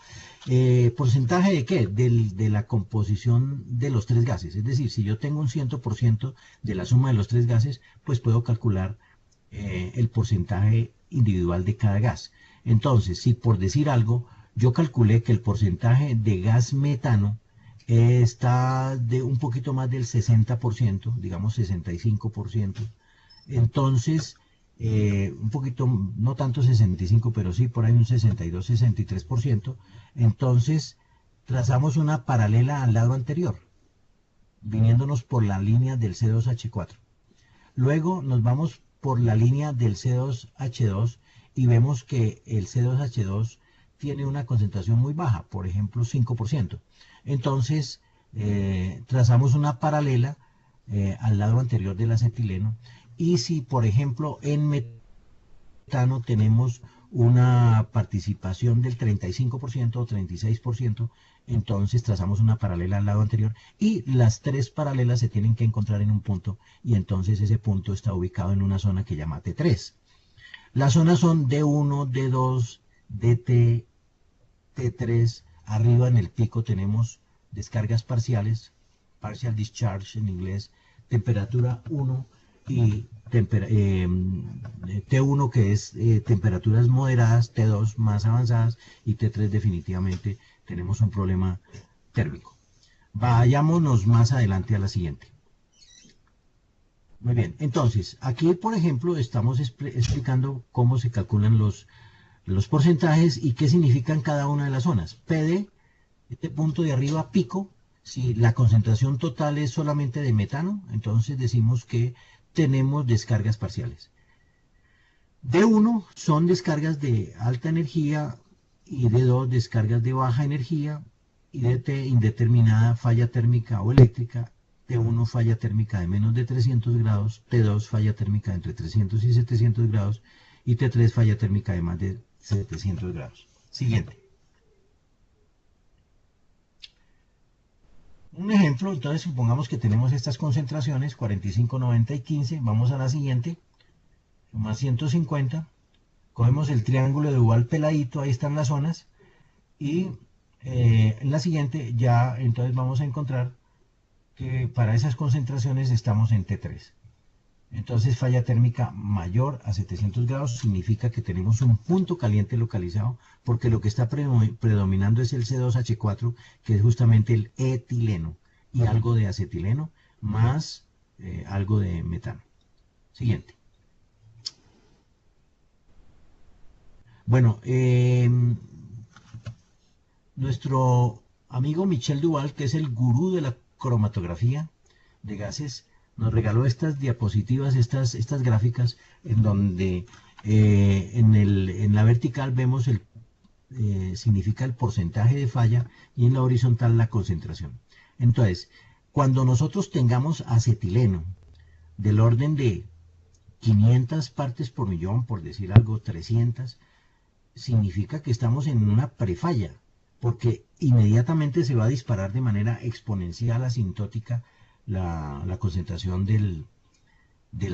¿Porcentaje de qué? De la composición de los tres gases. Es decir, si yo tengo un 100% de la suma de los tres gases, pues puedo calcular el porcentaje individual de cada gas. Entonces, si por decir algo, yo calculé que el porcentaje de gas metano está de un poquito más del 60%, digamos 65%. Entonces, un poquito, no tanto 65, pero sí por ahí un 62, 63%. Entonces, trazamos una paralela al lado anterior, viniéndonos por la línea del C2H4. Luego nos vamos por la línea del C2H2 y vemos que el C2H2 tiene una concentración muy baja, por ejemplo 5%. Entonces trazamos una paralela al lado anterior del acetileno, y si por ejemplo en metano tenemos una participación del 35% o 36%, entonces trazamos una paralela al lado anterior y las tres paralelas se tienen que encontrar en un punto, y entonces ese punto está ubicado en una zona que llama T3. Las zonas son D1, D2, DT, T3. Arriba en el pico tenemos descargas parciales, partial discharge en inglés, temperatura 1 y T1 que es temperaturas moderadas, T2 más avanzadas y T3 definitivamente tenemos un problema térmico. Vayámonos más adelante a la siguiente. Muy bien, entonces aquí por ejemplo estamos explicando cómo se calculan los porcentajes y qué significan cada una de las zonas. PD, este punto de arriba, pico, si la concentración total es solamente de metano, entonces decimos que tenemos descargas parciales. D1 son descargas de alta energía y D2 descargas de baja energía, y DT indeterminada falla térmica o eléctrica, T1 falla térmica de menos de 300 grados, T2 falla térmica de entre 300 y 700 grados y T3 falla térmica de más de 700 grados. Siguiente. Un ejemplo, entonces supongamos que tenemos estas concentraciones, 45, 90 y 15, vamos a la siguiente, más 150, cogemos el triángulo de igual peladito, ahí están las zonas, y en la siguiente ya entonces vamos a encontrar que para esas concentraciones estamos en T3. Entonces falla térmica mayor a 700 grados significa que tenemos un punto caliente localizado, porque lo que está predominando es el C2H4, que es justamente el etileno, y algo de acetileno, más algo de metano. Siguiente. Bueno, nuestro amigo Michel Duval, que es el gurú de la cromatografía de gases, nos regaló estas diapositivas, estas gráficas, en donde en la vertical vemos significa el porcentaje de falla, y en la horizontal la concentración. Entonces, cuando nosotros tengamos acetileno del orden de 500 partes por millón, por decir algo, 300, significa que estamos en una prefalla, porque inmediatamente se va a disparar de manera exponencial, asintótica, la concentración del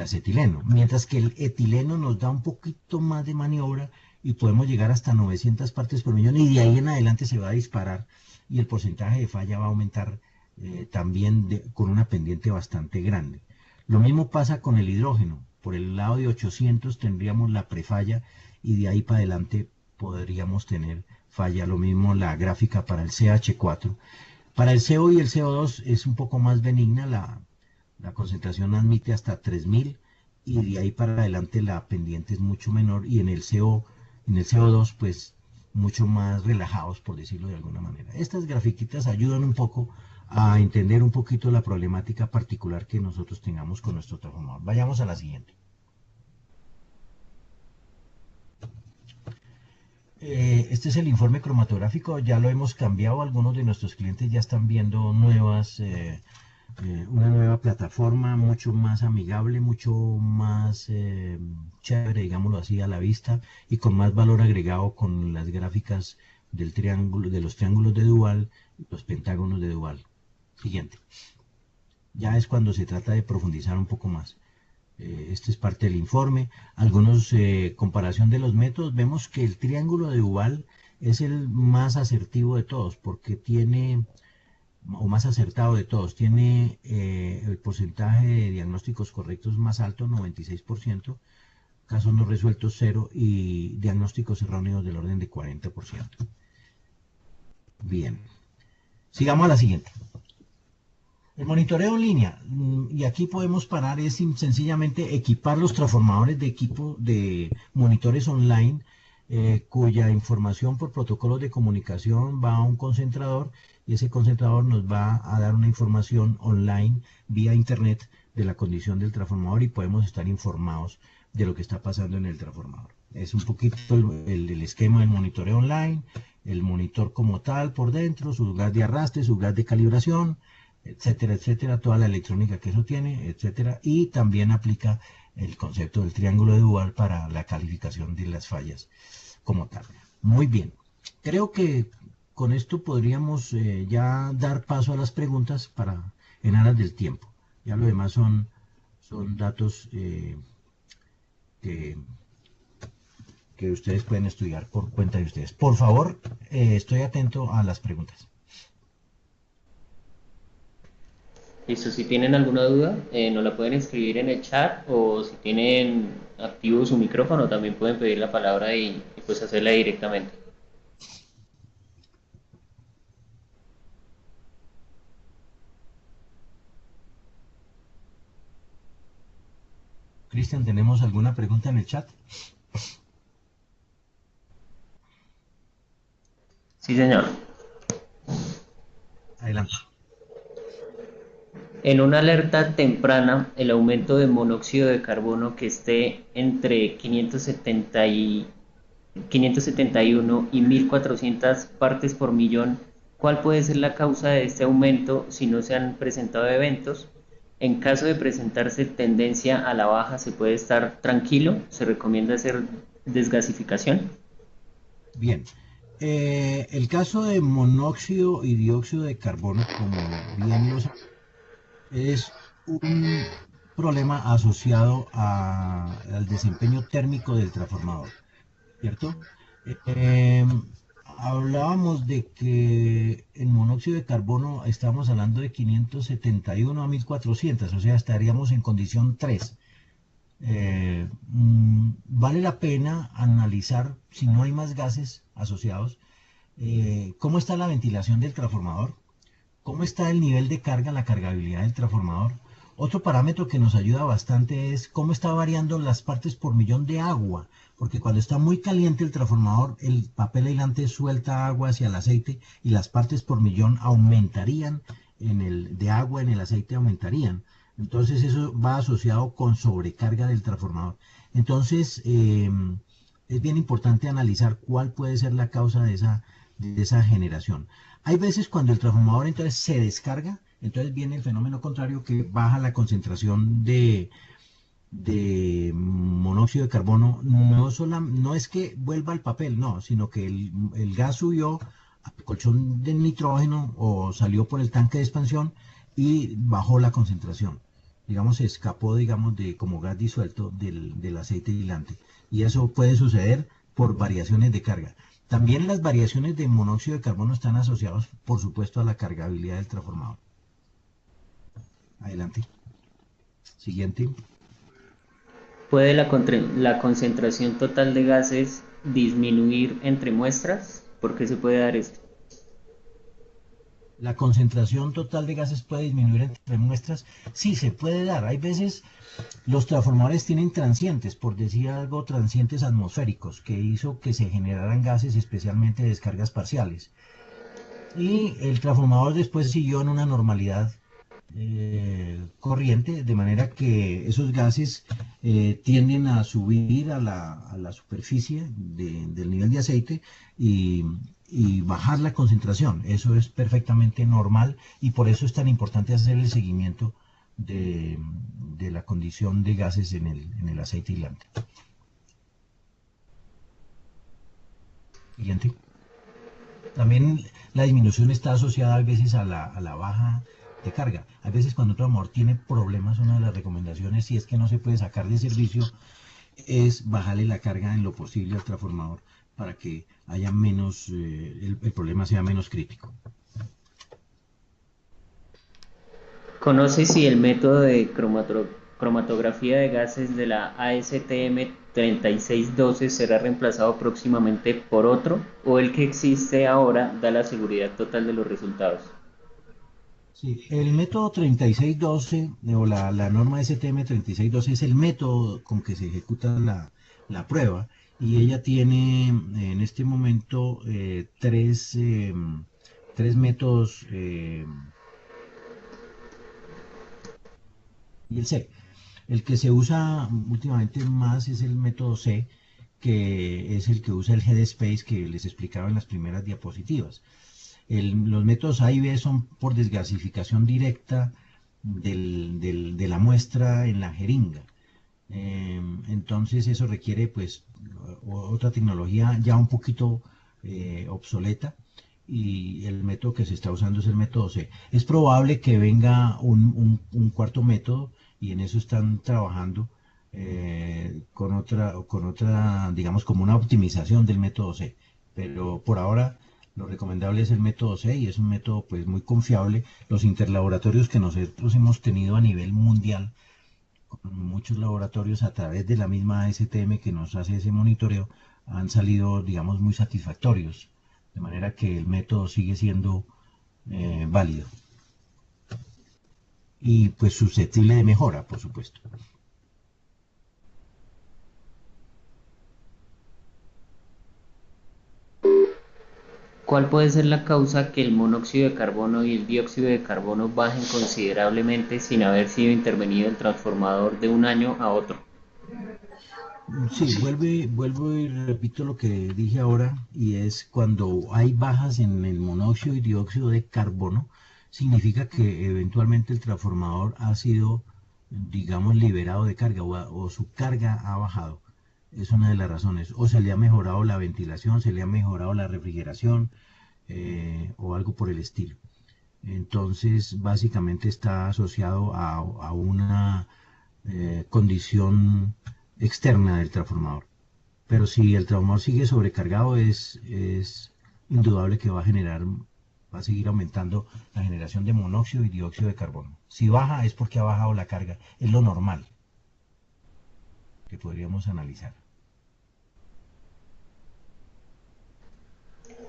acetileno, mientras que el etileno nos da un poquito más de maniobra y podemos llegar hasta 900 partes por millón, y de ahí en adelante se va a disparar y el porcentaje de falla va a aumentar también con una pendiente bastante grande. Lo mismo pasa con el hidrógeno. Por el lado de 800 tendríamos la prefalla y de ahí para adelante podríamos tener falla. Lo mismo la gráfica para el CH4. Para el CO y el CO2 es un poco más benigna, la concentración admite hasta 3000 y de ahí para adelante la pendiente es mucho menor, y en el CO2 pues mucho más relajados, por decirlo de alguna manera. Estas grafiquitas ayudan un poco a entender un poquito la problemática particular que nosotros tengamos con nuestro transformador. Vayamos a la siguiente. Este es el informe cromatográfico, ya lo hemos cambiado, algunos de nuestros clientes ya están viendo una nueva plataforma mucho más amigable, mucho más chévere, digámoslo así, a la vista y con más valor agregado con las gráficas del triángulo, de los triángulos de Dual, los pentágonos de Dual. Siguiente. Ya es cuando se trata de profundizar un poco más. Este es parte del informe. Algunos comparación de los métodos. Vemos que el triángulo de Duval es el más asertivo de todos porque tiene, o más acertado de todos, tiene el porcentaje de diagnósticos correctos más alto, 96%, casos no resueltos 0 y diagnósticos erróneos del orden de 40%. Bien, sigamos a la siguiente. El monitoreo en línea, y aquí podemos parar, es sencillamente equipar los transformadores de equipo de monitores online, cuya información por protocolos de comunicación va a un concentrador y ese concentrador nos va a dar una información online vía internet de la condición del transformador y podemos estar informados de lo que está pasando en el transformador. Es un poquito el esquema del monitoreo online, el monitor como tal por dentro, su gas de arrastre, su gas de calibración, etcétera, etcétera, toda la electrónica que eso tiene, etcétera, y también aplica el concepto del triángulo de Dual para la calificación de las fallas como tal. Muy bien, creo que con esto podríamos ya dar paso a las preguntas para en aras del tiempo. Ya lo demás son datos que, que ustedes pueden estudiar por cuenta de ustedes. Por favor, estoy atento a las preguntas. Listo, si tienen alguna duda, nos la pueden escribir en el chat o si tienen activo su micrófono, también pueden pedir la palabra y pues hacerla directamente. Cristian, ¿tenemos alguna pregunta en el chat? Sí, señor. Adelante. En una alerta temprana, el aumento de monóxido de carbono que esté entre 571 y 1400 partes por millón, ¿cuál puede ser la causa de este aumento si no se han presentado eventos? En caso de presentarse tendencia a la baja, ¿se puede estar tranquilo? ¿Se recomienda hacer desgasificación? Bien. El caso de monóxido y dióxido de carbono, como bien lo sabemos, es un problema asociado al desempeño térmico del transformador, ¿cierto? Eh, Hablábamos de que en monóxido de carbono estamos hablando de 571 a 1400, o sea, estaríamos en condición 3. Vale la pena analizar si no hay más gases asociados, cómo está la ventilación del transformador, cómo está el nivel de carga, la cargabilidad del transformador. Otro parámetro que nos ayuda bastante es cómo está variando las partes por millón de agua, porque cuando está muy caliente el transformador, el papel aislante suelta agua hacia el aceite y las partes por millón aumentarían de agua en el aceite aumentarían. Entonces eso va asociado con sobrecarga del transformador. Entonces es bien importante analizar cuál puede ser la causa de esa generación. Hay veces cuando el transformador entonces se descarga, entonces viene el fenómeno contrario que baja la concentración de monóxido de carbono. No es que vuelva al papel, no, sino que el gas subió a colchón de nitrógeno o salió por el tanque de expansión y bajó la concentración. Digamos, se escapó, digamos, de como gas disuelto del aceite aislante. Y eso puede suceder por variaciones de carga. También las variaciones de monóxido de carbono están asociadas, por supuesto, a la cargabilidad del transformador. Adelante. Siguiente. ¿Puede la concentración total de gases disminuir entre muestras? ¿Por qué se puede dar esto? La concentración total de gases puede disminuir entre muestras. Sí, se puede dar. Hay veces los transformadores tienen transientes, por decir algo, transientes atmosféricos, que hizo que se generaran gases, especialmente descargas parciales. Y el transformador después siguió en una normalidad corriente, de manera que esos gases tienden a subir a la superficie del nivel de aceite y, y bajar la concentración. Eso es perfectamente normal y por eso es tan importante hacer el seguimiento de, de la condición de gases en el aceite hilante. Siguiente. También la disminución está asociada a veces a la baja de carga. A veces cuando otro amor tiene problemas, una de las recomendaciones, si es que no se puede sacar de servicio, es bajarle la carga en lo posible al transformador para que haya menos, el problema sea menos crítico. ¿Conoce si el método de cromatografía de gases de la ASTM 3612 será reemplazado próximamente por otro o el que existe ahora da la seguridad total de los resultados? Sí, el método 3612 o la norma STM 3612 es el método con que se ejecuta la prueba y ella tiene en este momento tres métodos y el C. El que se usa últimamente más es el método C, que es el que usa el Headspace que les explicaba en las primeras diapositivas. Los métodos A y B son por desgasificación directa de la muestra en la jeringa. Entonces eso requiere pues otra tecnología ya un poquito obsoleta y el método que se está usando es el método C. Es probable que venga un cuarto método y en eso están trabajando con otra, digamos, como una optimización del método C. Pero por ahora lo recomendable es el método C y es un método pues muy confiable. Los interlaboratorios que nosotros hemos tenido a nivel mundial, con muchos laboratorios a través de la misma STM que nos hace ese monitoreo, han salido, digamos, muy satisfactorios. De manera que el método sigue siendo válido y pues susceptible de mejora, por supuesto. ¿Cuál puede ser la causa que el monóxido de carbono y el dióxido de carbono bajen considerablemente sin haber sido intervenido el transformador de un año a otro? Sí, vuelvo y repito lo que dije ahora, y es cuando hay bajas en el monóxido y dióxido de carbono, significa que eventualmente el transformador ha sido, digamos, liberado de carga o su carga ha bajado. Es una de las razones. O se le ha mejorado la ventilación, se le ha mejorado la refrigeración o algo por el estilo. Entonces, básicamente está asociado a una condición externa del transformador. Pero si el transformador sigue sobrecargado, es indudable que va a generar, va a seguir aumentando la generación de monóxido y dióxido de carbono. Si baja es porque ha bajado la carga, es lo normal que podríamos analizar.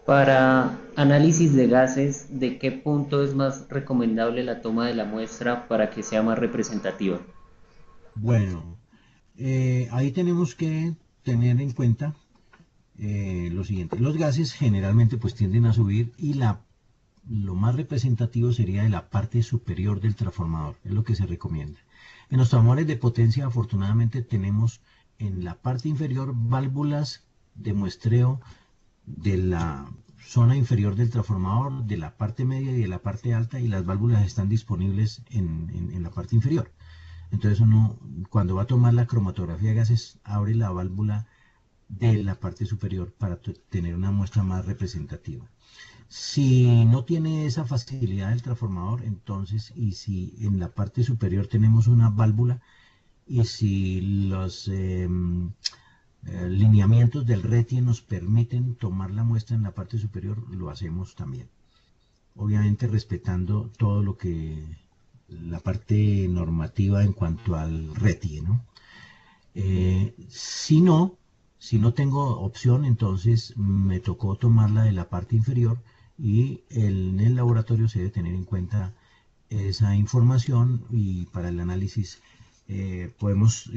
Para análisis de gases, ¿de qué punto es más recomendable la toma de la muestra para que sea más representativa? Bueno, ahí tenemos que tener en cuenta lo siguiente. Los gases generalmente pues tienden a subir y lo más representativo sería de la parte superior del transformador, es lo que se recomienda. En los transformadores de potencia afortunadamente tenemos en la parte inferior válvulas de muestreo de la zona inferior del transformador, de la parte media y de la parte alta y las válvulas están disponibles en la parte inferior. Entonces uno cuando va a tomar la cromatografía de gases abre la válvula de la parte superior para tener una muestra más representativa. Si no tiene esa facilidad del transformador, entonces, y si en la parte superior tenemos una válvula, y si los lineamientos del RETIE nos permiten tomar la muestra en la parte superior, lo hacemos también. Obviamente respetando todo lo que la parte normativa en cuanto al RETIE, ¿no? Si no, si no tengo opción, entonces me tocó tomarla de la parte inferior y en el laboratorio se debe tener en cuenta esa información y para el análisis podemos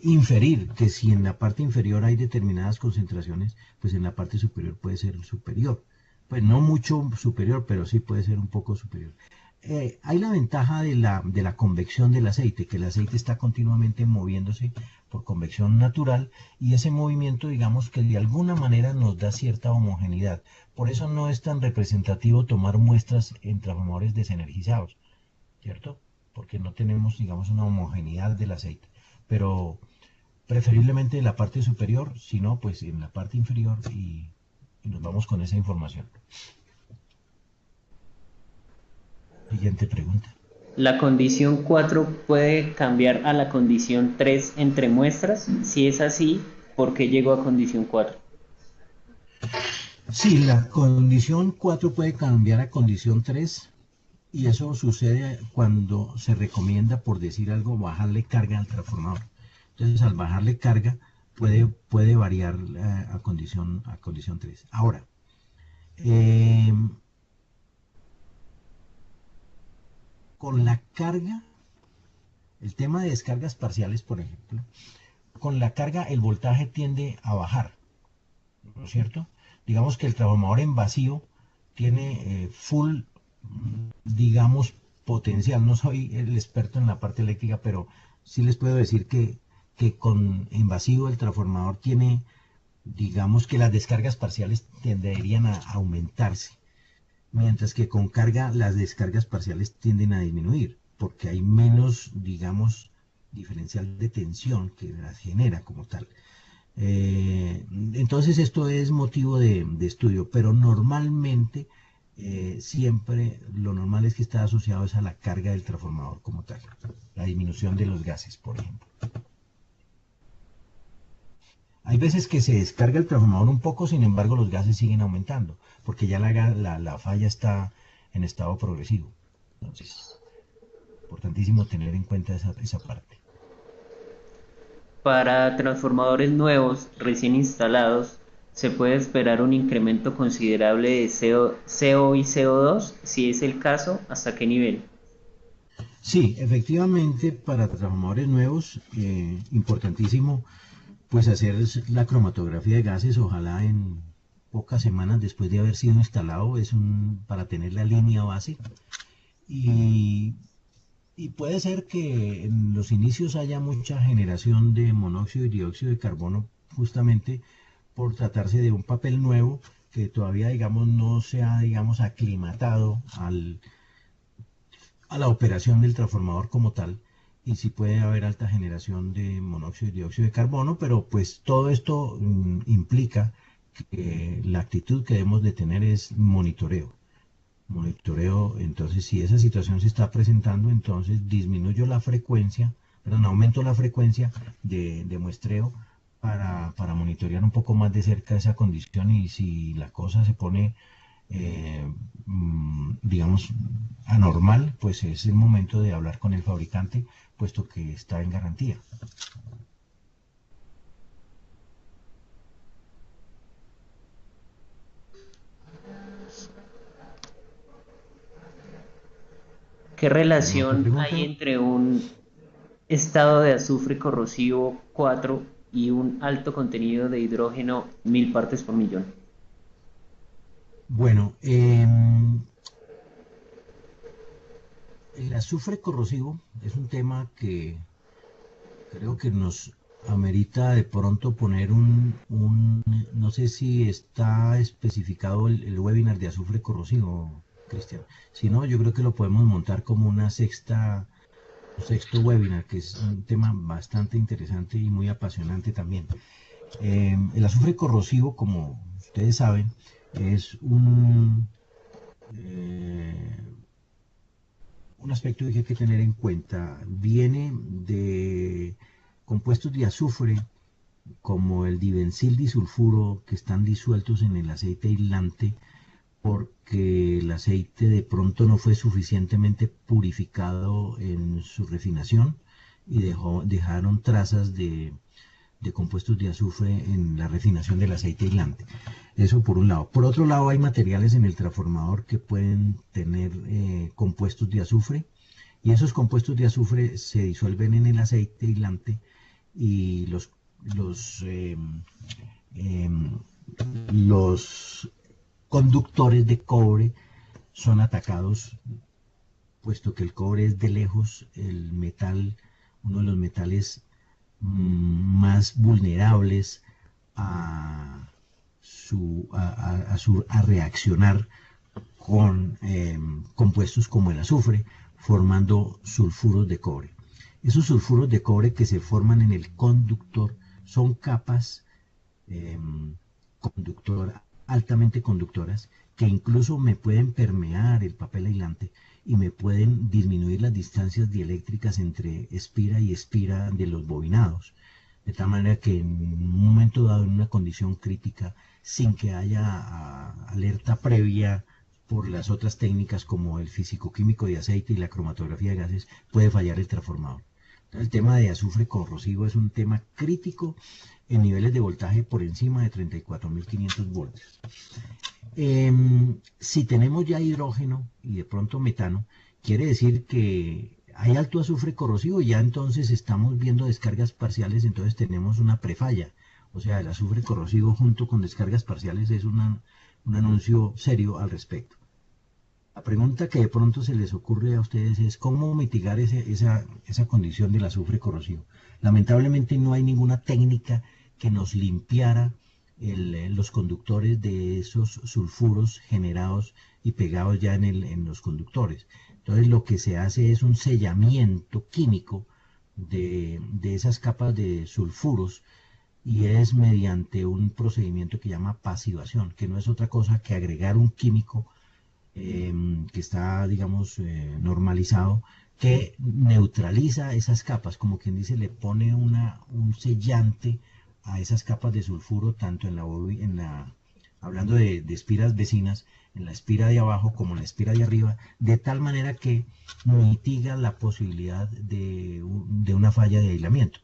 inferir que si en la parte inferior hay determinadas concentraciones, pues en la parte superior puede ser superior. Pues no mucho superior, pero sí puede ser un poco superior. hay la ventaja de la convección del aceite, que el aceite está continuamente moviéndose por convección natural y ese movimiento, digamos que de alguna manera nos da cierta homogeneidad. Por eso no es tan representativo tomar muestras en transformadores desenergizados, ¿cierto? Porque no tenemos, digamos, una homogeneidad del aceite. Pero preferiblemente en la parte superior, si no, pues en la parte inferior y nos vamos con esa información. Siguiente pregunta. ¿La condición 4 puede cambiar a la condición 3 entre muestras? Si es así, ¿por qué llegó a condición 4? Sí, la condición 4 puede cambiar a condición 3 y eso sucede cuando se recomienda, por decir algo, bajarle carga al transformador. Entonces, al bajarle carga, puede variar a condición 3. Ahora, eh, con la carga, el tema de descargas parciales, por ejemplo, con la carga el voltaje tiende a bajar, ¿no es cierto? Digamos que el transformador en vacío tiene full, digamos, potencial. No soy el experto en la parte eléctrica, pero sí les puedo decir que con en vacío el transformador tiene, digamos que las descargas parciales tenderían a aumentarse, mientras que con carga las descargas parciales tienden a disminuir, porque hay menos, digamos, diferencial de tensión que las genera como tal. Entonces esto es motivo de estudio, pero normalmente siempre lo normal es que está asociado es a la carga del transformador como tal, la disminución de los gases, por ejemplo. Hay veces que se descarga el transformador un poco, sin embargo los gases siguen aumentando, porque ya la falla está en estado progresivo. Entonces, importantísimo tener en cuenta esa parte. Para transformadores nuevos recién instalados, ¿se puede esperar un incremento considerable de CO y CO2? Si es el caso, ¿hasta qué nivel? Sí, efectivamente, para transformadores nuevos, importantísimo pues hacer la cromatografía de gases, ojalá en pocas semanas después de haber sido instalado, para tener la línea base. Y, y puede ser que en los inicios haya mucha generación de monóxido y dióxido de carbono, justamente por tratarse de un papel nuevo que todavía, digamos, no se ha, digamos, aclimatado a la operación del transformador como tal, y sí puede haber alta generación de monóxido y dióxido de carbono, pero pues todo esto implica que la actitud que debemos de tener es monitoreo. Monitoreo, entonces si esa situación se está presentando, entonces disminuyo la frecuencia, perdón, aumento la frecuencia de muestreo para monitorear un poco más de cerca esa condición y si la cosa se pone digamos, anormal, pues es el momento de hablar con el fabricante, puesto que está en garantía. ¿Qué ¿Alguna otra relación hay pregunta? entre un estado de azufre corrosivo 4 y un alto contenido de hidrógeno 1000 partes por millón? Bueno, el azufre corrosivo es un tema que creo que nos amerita de pronto poner no sé si está especificado el webinar de azufre corrosivo, Cristian. Si no, yo creo que lo podemos montar como un sexto webinar, que es un tema bastante interesante y muy apasionante también. El azufre corrosivo, como ustedes saben, es eh, un aspecto que hay que tener en cuenta. Viene de compuestos de azufre como el dibencil disulfuro que están disueltos en el aceite aislante porque el aceite de pronto no fue suficientemente purificado en su refinación y dejaron trazas de compuestos de azufre en la refinación del aceite aislante. Eso por un lado. Por otro lado, hay materiales en el transformador que pueden tener compuestos de azufre y esos compuestos de azufre se disuelven en el aceite aislante y eh, los conductores de cobre son atacados puesto que el cobre es de lejos el metal, uno de los metales más vulnerables a, a reaccionar con compuestos como el azufre, formando sulfuros de cobre. Esos sulfuros de cobre que se forman en el conductor son capas eh, altamente conductoras que incluso me pueden permear el papel aislante y me pueden disminuir las distancias dieléctricas entre espira y espira de los bobinados. De tal manera que en un momento dado, en una condición crítica, sin que haya alerta previa por las otras técnicas como el físico-químico de aceite y la cromatografía de gases, puede fallar el transformador. El tema de azufre corrosivo es un tema crítico en niveles de voltaje por encima de 34.500 voltios. Si tenemos ya hidrógeno y de pronto metano, quiere decir que hay alto azufre corrosivo y ya entonces estamos viendo descargas parciales, entonces tenemos una prefalla. O sea, el azufre corrosivo junto con descargas parciales es un anuncio serio al respecto. La pregunta que de pronto se les ocurre a ustedes es cómo mitigar esa condición del azufre corrosivo. Lamentablemente no hay ninguna técnica que nos limpiara los conductores de esos sulfuros generados y pegados ya en los conductores. Entonces lo que se hace es un sellamiento químico de esas capas de sulfuros y es mediante un procedimiento que llama pasivación, que no es otra cosa que agregar un químico que está, digamos, normalizado, que neutraliza esas capas, como quien dice, le pone un sellante a esas capas de sulfuro, tanto hablando de espiras vecinas, en la espira de abajo como en la espira de arriba, de tal manera que mitiga la posibilidad de una falla de aislamiento.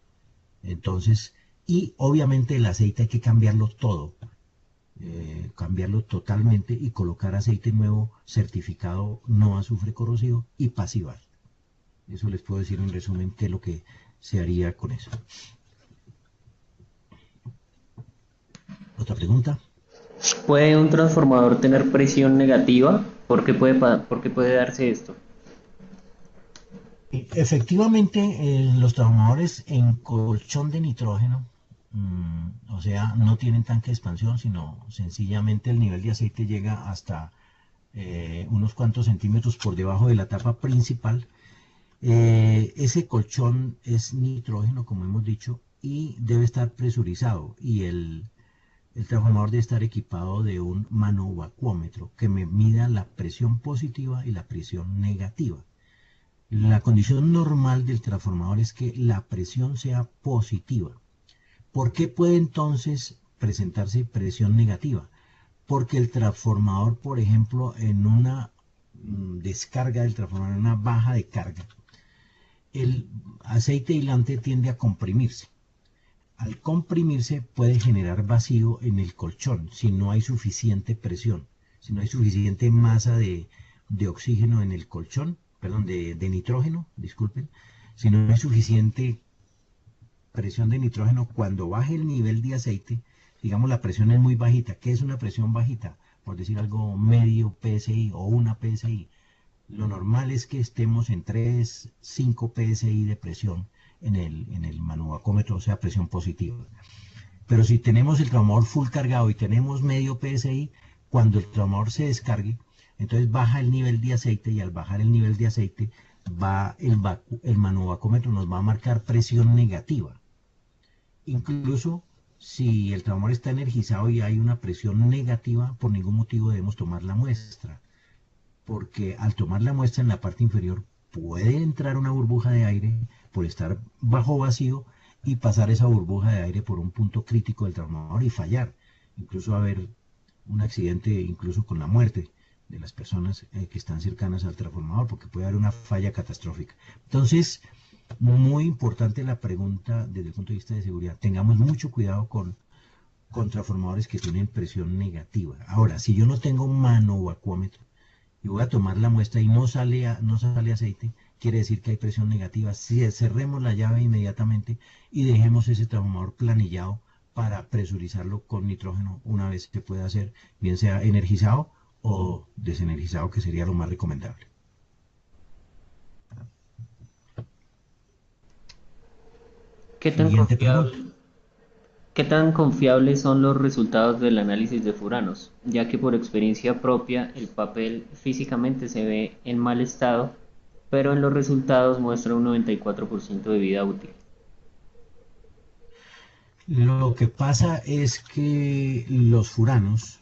Entonces, y obviamente el aceite hay que cambiarlo todo, cambiarlo totalmente y colocar aceite nuevo certificado no azufre corrosivo y pasivar. Eso les puedo decir en resumen qué es lo que se haría con eso. ¿Otra pregunta? ¿Puede un transformador tener presión negativa? ¿Por qué puede darse esto? Efectivamente, los transformadores en colchón de nitrógeno, o sea, no tienen tanque de expansión, sino sencillamente el nivel de aceite llega hasta unos cuantos centímetros por debajo de la tapa principal. Ese colchón es nitrógeno, como hemos dicho, y debe estar presurizado. Y el transformador debe estar equipado de un manovacuómetro que me mida la presión positiva y la presión negativa. La condición normal del transformador es que la presión sea positiva. ¿Por qué puede entonces presentarse presión negativa? Porque el transformador, por ejemplo, en una descarga del transformador, en una baja de carga, el aceite aislante tiende a comprimirse. Al comprimirse puede generar vacío en el colchón si no hay suficiente presión, si no hay suficiente masa de oxígeno en el colchón, perdón, de nitrógeno, disculpen, si no hay suficiente presión de nitrógeno cuando baje el nivel de aceite, digamos la presión es muy bajita. ¿Qué es una presión bajita? Por decir algo, medio PSI o una PSI. Lo normal es que estemos en 3, 5 PSI de presión en el manovacómetro, o sea, presión positiva. Pero si tenemos el transformador full cargado y tenemos medio PSI, cuando el transformador se descargue, entonces baja el nivel de aceite y al bajar el nivel de aceite, el manovacómetro nos va a marcar presión negativa. Incluso si el transformador está energizado y hay una presión negativa, por ningún motivo debemos tomar la muestra, porque al tomar la muestra en la parte inferior puede entrar una burbuja de aire por estar bajo vacío y pasar esa burbuja de aire por un punto crítico del transformador y fallar. Incluso haber un accidente, incluso con la muerte de las personas que están cercanas al transformador, porque puede haber una falla catastrófica. Entonces, muy importante la pregunta desde el punto de vista de seguridad. Tengamos mucho cuidado con transformadores que tienen presión negativa. Ahora, si yo no tengo manovacuómetro y voy a tomar la muestra y no sale aceite, quiere decir que hay presión negativa. Si cerremos la llave inmediatamente y dejemos ese transformador planillado para presurizarlo con nitrógeno una vez que pueda hacer, bien sea energizado o desenergizado, que sería lo más recomendable. ¿Qué tan Siguiente pregunta. confiable, qué tan confiables son los resultados del análisis de furanos? Ya que por experiencia propia el papel físicamente se ve en mal estado, pero en los resultados muestra un 94% de vida útil. Lo que pasa es que los furanos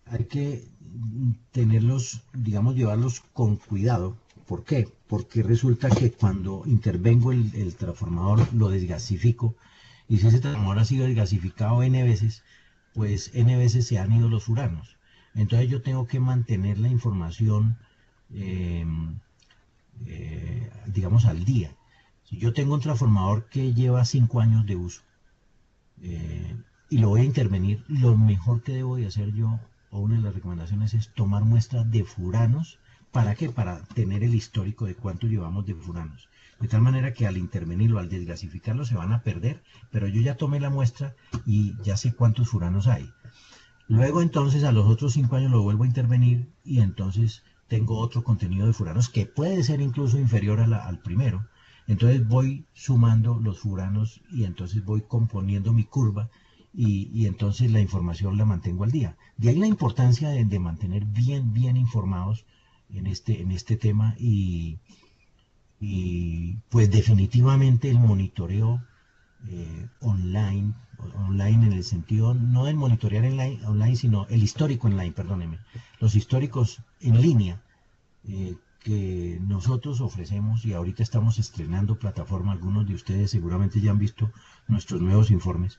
hay que tenerlos, digamos, llevarlos con cuidado. ¿Por qué? Porque resulta que cuando intervengo el transformador, lo desgasifico, y si ese transformador ha sido desgasificado N veces, pues N veces se han ido los furanos. Entonces yo tengo que mantener la información, eh, digamos, al día. Si yo tengo un transformador que lleva 5 años de uso, eh, y lo voy a intervenir, lo mejor que debo de hacer yo, o una de las recomendaciones, es tomar muestras de furanos. ¿Para qué? Para tener el histórico de cuánto llevamos de furanos. De tal manera que al intervenirlo, al desgasificarlo, se van a perder, pero yo ya tomé la muestra y ya sé cuántos furanos hay. Luego entonces a los otros 5 años lo vuelvo a intervenir y entonces tengo otro contenido de furanos que puede ser incluso inferior al primero. Entonces voy sumando los furanos y entonces voy componiendo mi curva y entonces la información la mantengo al día. De ahí la importancia de mantener bien informados en este tema y pues definitivamente el monitoreo online, online en el sentido no del monitorear online, sino el histórico online, perdóneme, los históricos en línea que nosotros ofrecemos y ahorita estamos estrenando plataforma, algunos de ustedes seguramente ya han visto nuestros nuevos informes,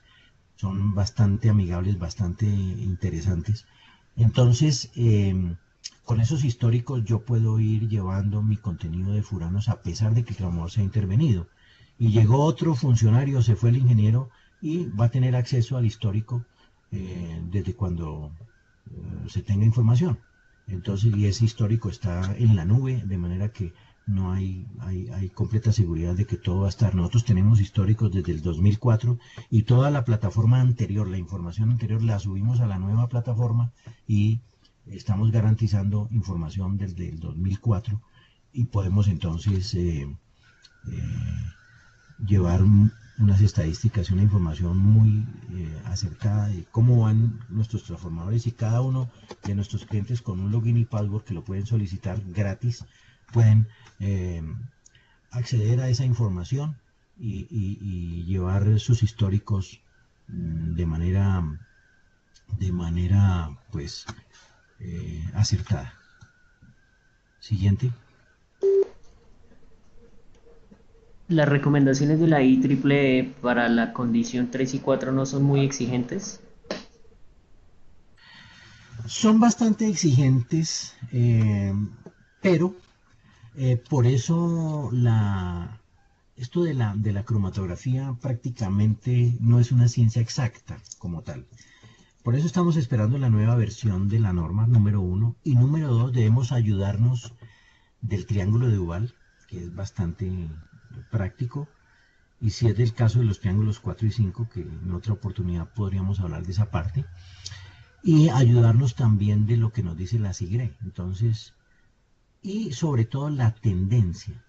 son bastante amigables, bastante interesantes. Entonces, con esos históricos yo puedo ir llevando mi contenido de furanos a pesar de que el clamor se ha intervenido. Y llegó otro funcionario, se fue el ingeniero y va a tener acceso al histórico desde cuando se tenga información. Entonces, y ese histórico está en la nube, de manera que no hay completa seguridad de que todo va a estar. Nosotros tenemos históricos desde el 2004 y toda la plataforma anterior, la información anterior, la subimos a la nueva plataforma y estamos garantizando información desde el 2004 y podemos entonces llevar unas estadísticas y una información muy acertada de cómo van nuestros transformadores y cada uno de nuestros clientes con un login y password que lo pueden solicitar gratis, pueden acceder a esa información y llevar sus históricos de manera pues acertada. Siguiente. ¿Las recomendaciones de la IEEE para la condición 3 y 4 no son muy exigentes? Son bastante exigentes, pero por eso esto de la cromatografía prácticamente no es una ciencia exacta como tal. Por eso estamos esperando la nueva versión de la norma, número uno. Y número dos, debemos ayudarnos del triángulo de Duval, que es bastante práctico. Y si es del caso de los triángulos 4 y 5, que en otra oportunidad podríamos hablar de esa parte. Y ayudarnos también de lo que nos dice la SIGRE. Entonces, y sobre todo la tendencia.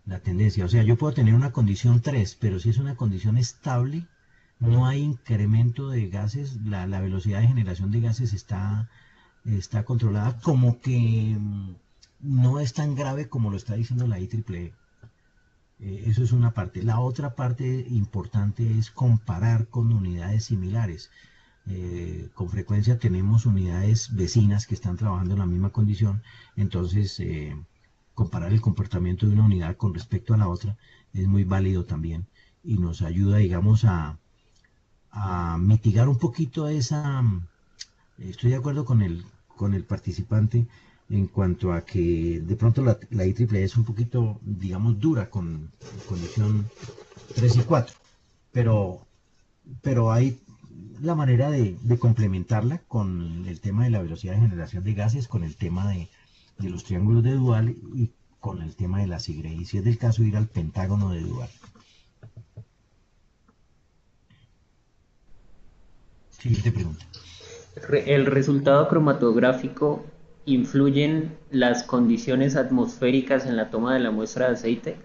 La tendencia, o sea, yo puedo tener una condición 3, pero si es una condición estable, no hay incremento de gases, la velocidad de generación de gases está controlada, como que no es tan grave como lo está diciendo la IEEE. Eso es una parte. La otra parte importante es comparar con unidades similares. Con frecuencia tenemos unidades vecinas que están trabajando en la misma condición, entonces comparar el comportamiento de una unidad con respecto a la otra es muy válido también y nos ayuda, digamos, a mitigar un poquito esa. Estoy de acuerdo con el participante en cuanto a que de pronto la IEEE es un poquito, digamos, dura con condición 3 y 4, pero, pero hay la manera de complementarla con el tema de la velocidad de generación de gases, con el tema de los triángulos de Dual y con el tema de la SIGRE. Y si es del caso, ir al pentágono de Dual. Siguiente pregunta. ¿El resultado cromatográfico influyen las condiciones atmosféricas en la toma de la muestra de aceite?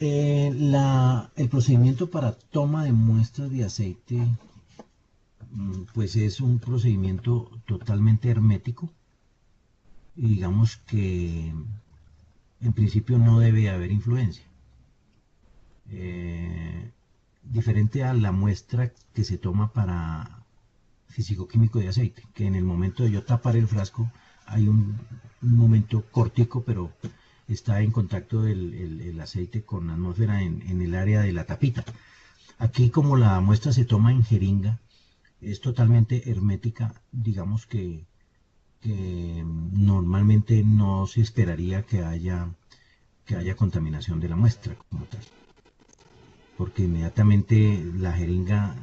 El procedimiento para toma de muestras de aceite, pues es un procedimiento totalmente hermético y digamos que en principio no debe haber influencia. Eh, Diferente a la muestra que se toma para físico-químico de aceite, que en el momento de yo tapar el frasco hay un momento cortico, pero está en contacto el aceite con la atmósfera en el área de la tapita. Aquí como la muestra se toma en jeringa, es totalmente hermética, digamos que normalmente no se esperaría que haya contaminación de la muestra como tal, porque inmediatamente la jeringa,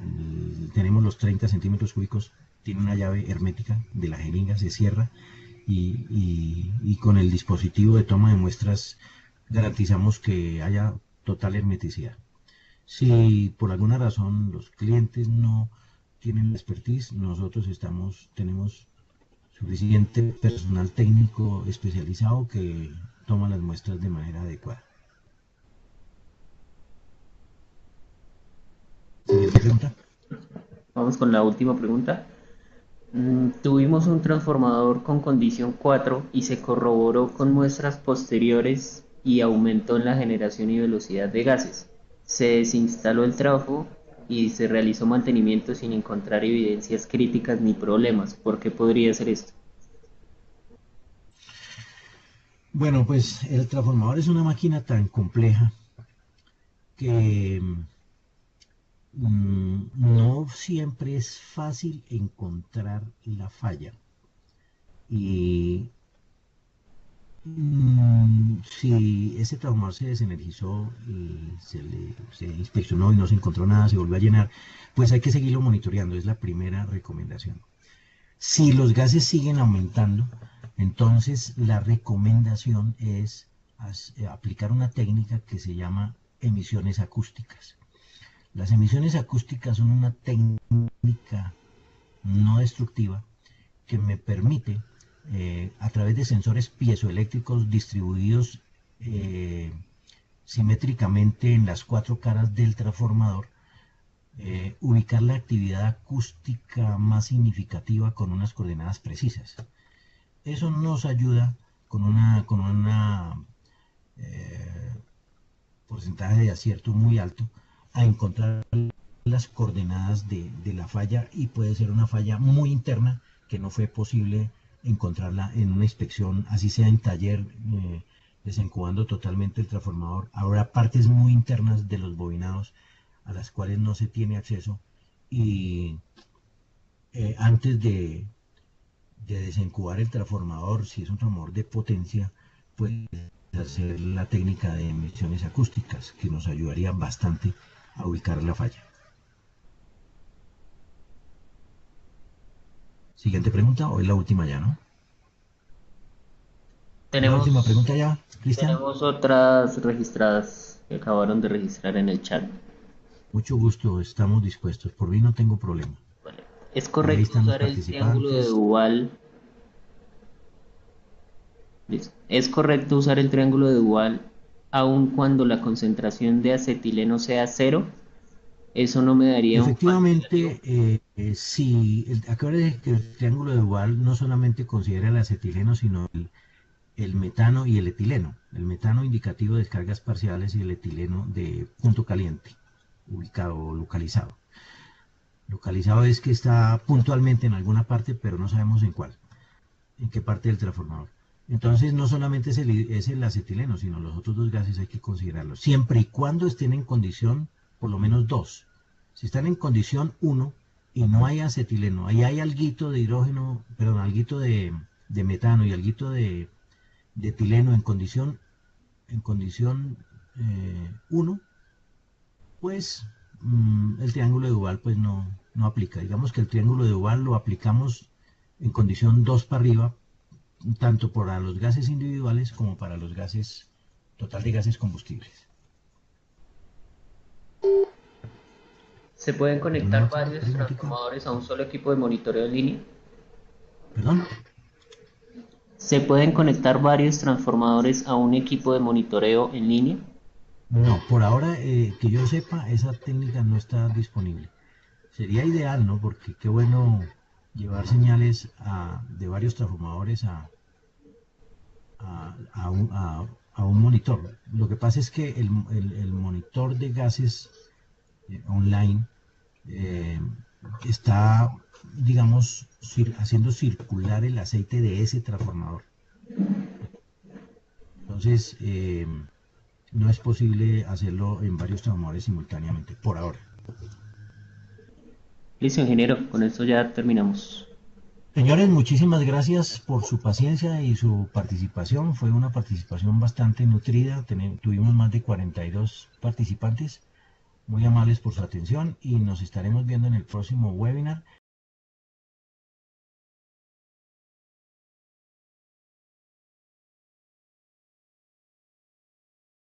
tenemos los 30 centímetros cúbicos, tiene una llave hermética de la jeringa, se cierra y con el dispositivo de toma de muestras garantizamos que haya total hermeticidad. Si por alguna razón los clientes no tienen la expertise, nosotros tenemos suficiente personal técnico especializado que toma las muestras de manera adecuada. Siguiente pregunta. Vamos con la última pregunta. Tuvimos un transformador con condición 4 y se corroboró con muestras posteriores y aumentó en la generación y velocidad de gases. Se desinstaló el trafo y se realizó mantenimiento sin encontrar evidencias críticas ni problemas. ¿Por qué podría ser esto? Bueno, pues el transformador es una máquina tan compleja que no siempre es fácil encontrar la falla. Y si ese transformador se desenergizó y se inspeccionó y no se encontró nada, se volvió a llenar, pues hay que seguirlo monitoreando, es la primera recomendación. Si los gases siguen aumentando, entonces la recomendación es aplicar una técnica que se llama emisiones acústicas. Las emisiones acústicas son una técnica no destructiva que me permite, a través de sensores piezoeléctricos distribuidos simétricamente en las 4 caras del transformador, ubicar la actividad acústica más significativa con unas coordenadas precisas. Eso nos ayuda con una porcentaje de acierto muy alto a encontrar las coordenadas de la falla, y puede ser una falla muy interna que no fue posible encontrarla en una inspección, así sea en taller, desencubando totalmente el transformador. Habrá partes muy internas de los bobinados a las cuales no se tiene acceso, y antes de desencubar el transformador, si es un transformador de potencia, pues hacer la técnica de emisiones acústicas, que nos ayudaría bastante a ubicar la falla. Siguiente pregunta, o es la última ya, ¿no? ¿Es la última pregunta Tenemos, ya, Cristian? tenemos otras registradas que acabaron de registrar en el chat. Mucho gusto, estamos dispuestos. Por mí no tengo problema. Vale. ¿Es Ahí correcto están los usar el triángulo de participantes. Duval? Listo. ¿Es correcto usar el triángulo de Duval aun cuando la concentración de acetileno sea cero? ¿Eso no me daría un falso negativo? Efectivamente, si acuérdense que el triángulo de Duval no solamente considera el acetileno, sino el metano y el etileno. El metano indicativo de descargas parciales y el etileno de punto caliente, ubicado o localizado. Localizado es que está puntualmente en alguna parte, pero no sabemos en cuál, en qué parte del transformador. Entonces no solamente es el acetileno, sino los otros dos gases hay que considerarlos, siempre y cuando estén en condición por lo menos 2. Si están en condición 1 y no hay acetileno, ahí hay alguito de hidrógeno, perdón, alguito de metano y alguito de etileno en condición 1, pues el triángulo de Duval pues no aplica. Digamos que el triángulo de Duval lo aplicamos en condición 2 para arriba, tanto para los gases individuales como para los gases, total de gases combustibles. ¿Se pueden ¿Alguna conectar otra varios preguntita? transformadores a un solo equipo de monitoreo en línea? ¿Perdón? ¿Se pueden conectar varios transformadores a un equipo de monitoreo en línea? No, por ahora que yo sepa, esa técnica no está disponible. Sería ideal, ¿no? Porque qué bueno llevar señales de varios transformadores a un monitor. Lo que pasa es que el monitor de gases online eh, está, digamos, haciendo circular el aceite de ese transformador. Entonces, no es posible hacerlo en varios transformadores simultáneamente, por ahora. Listo, ingeniero, con esto ya terminamos. Señores, muchísimas gracias por su paciencia y su participación. Fue una participación bastante nutrida. Tuvimos más de 42 participantes. Muy amables por su atención y nos estaremos viendo en el próximo webinar.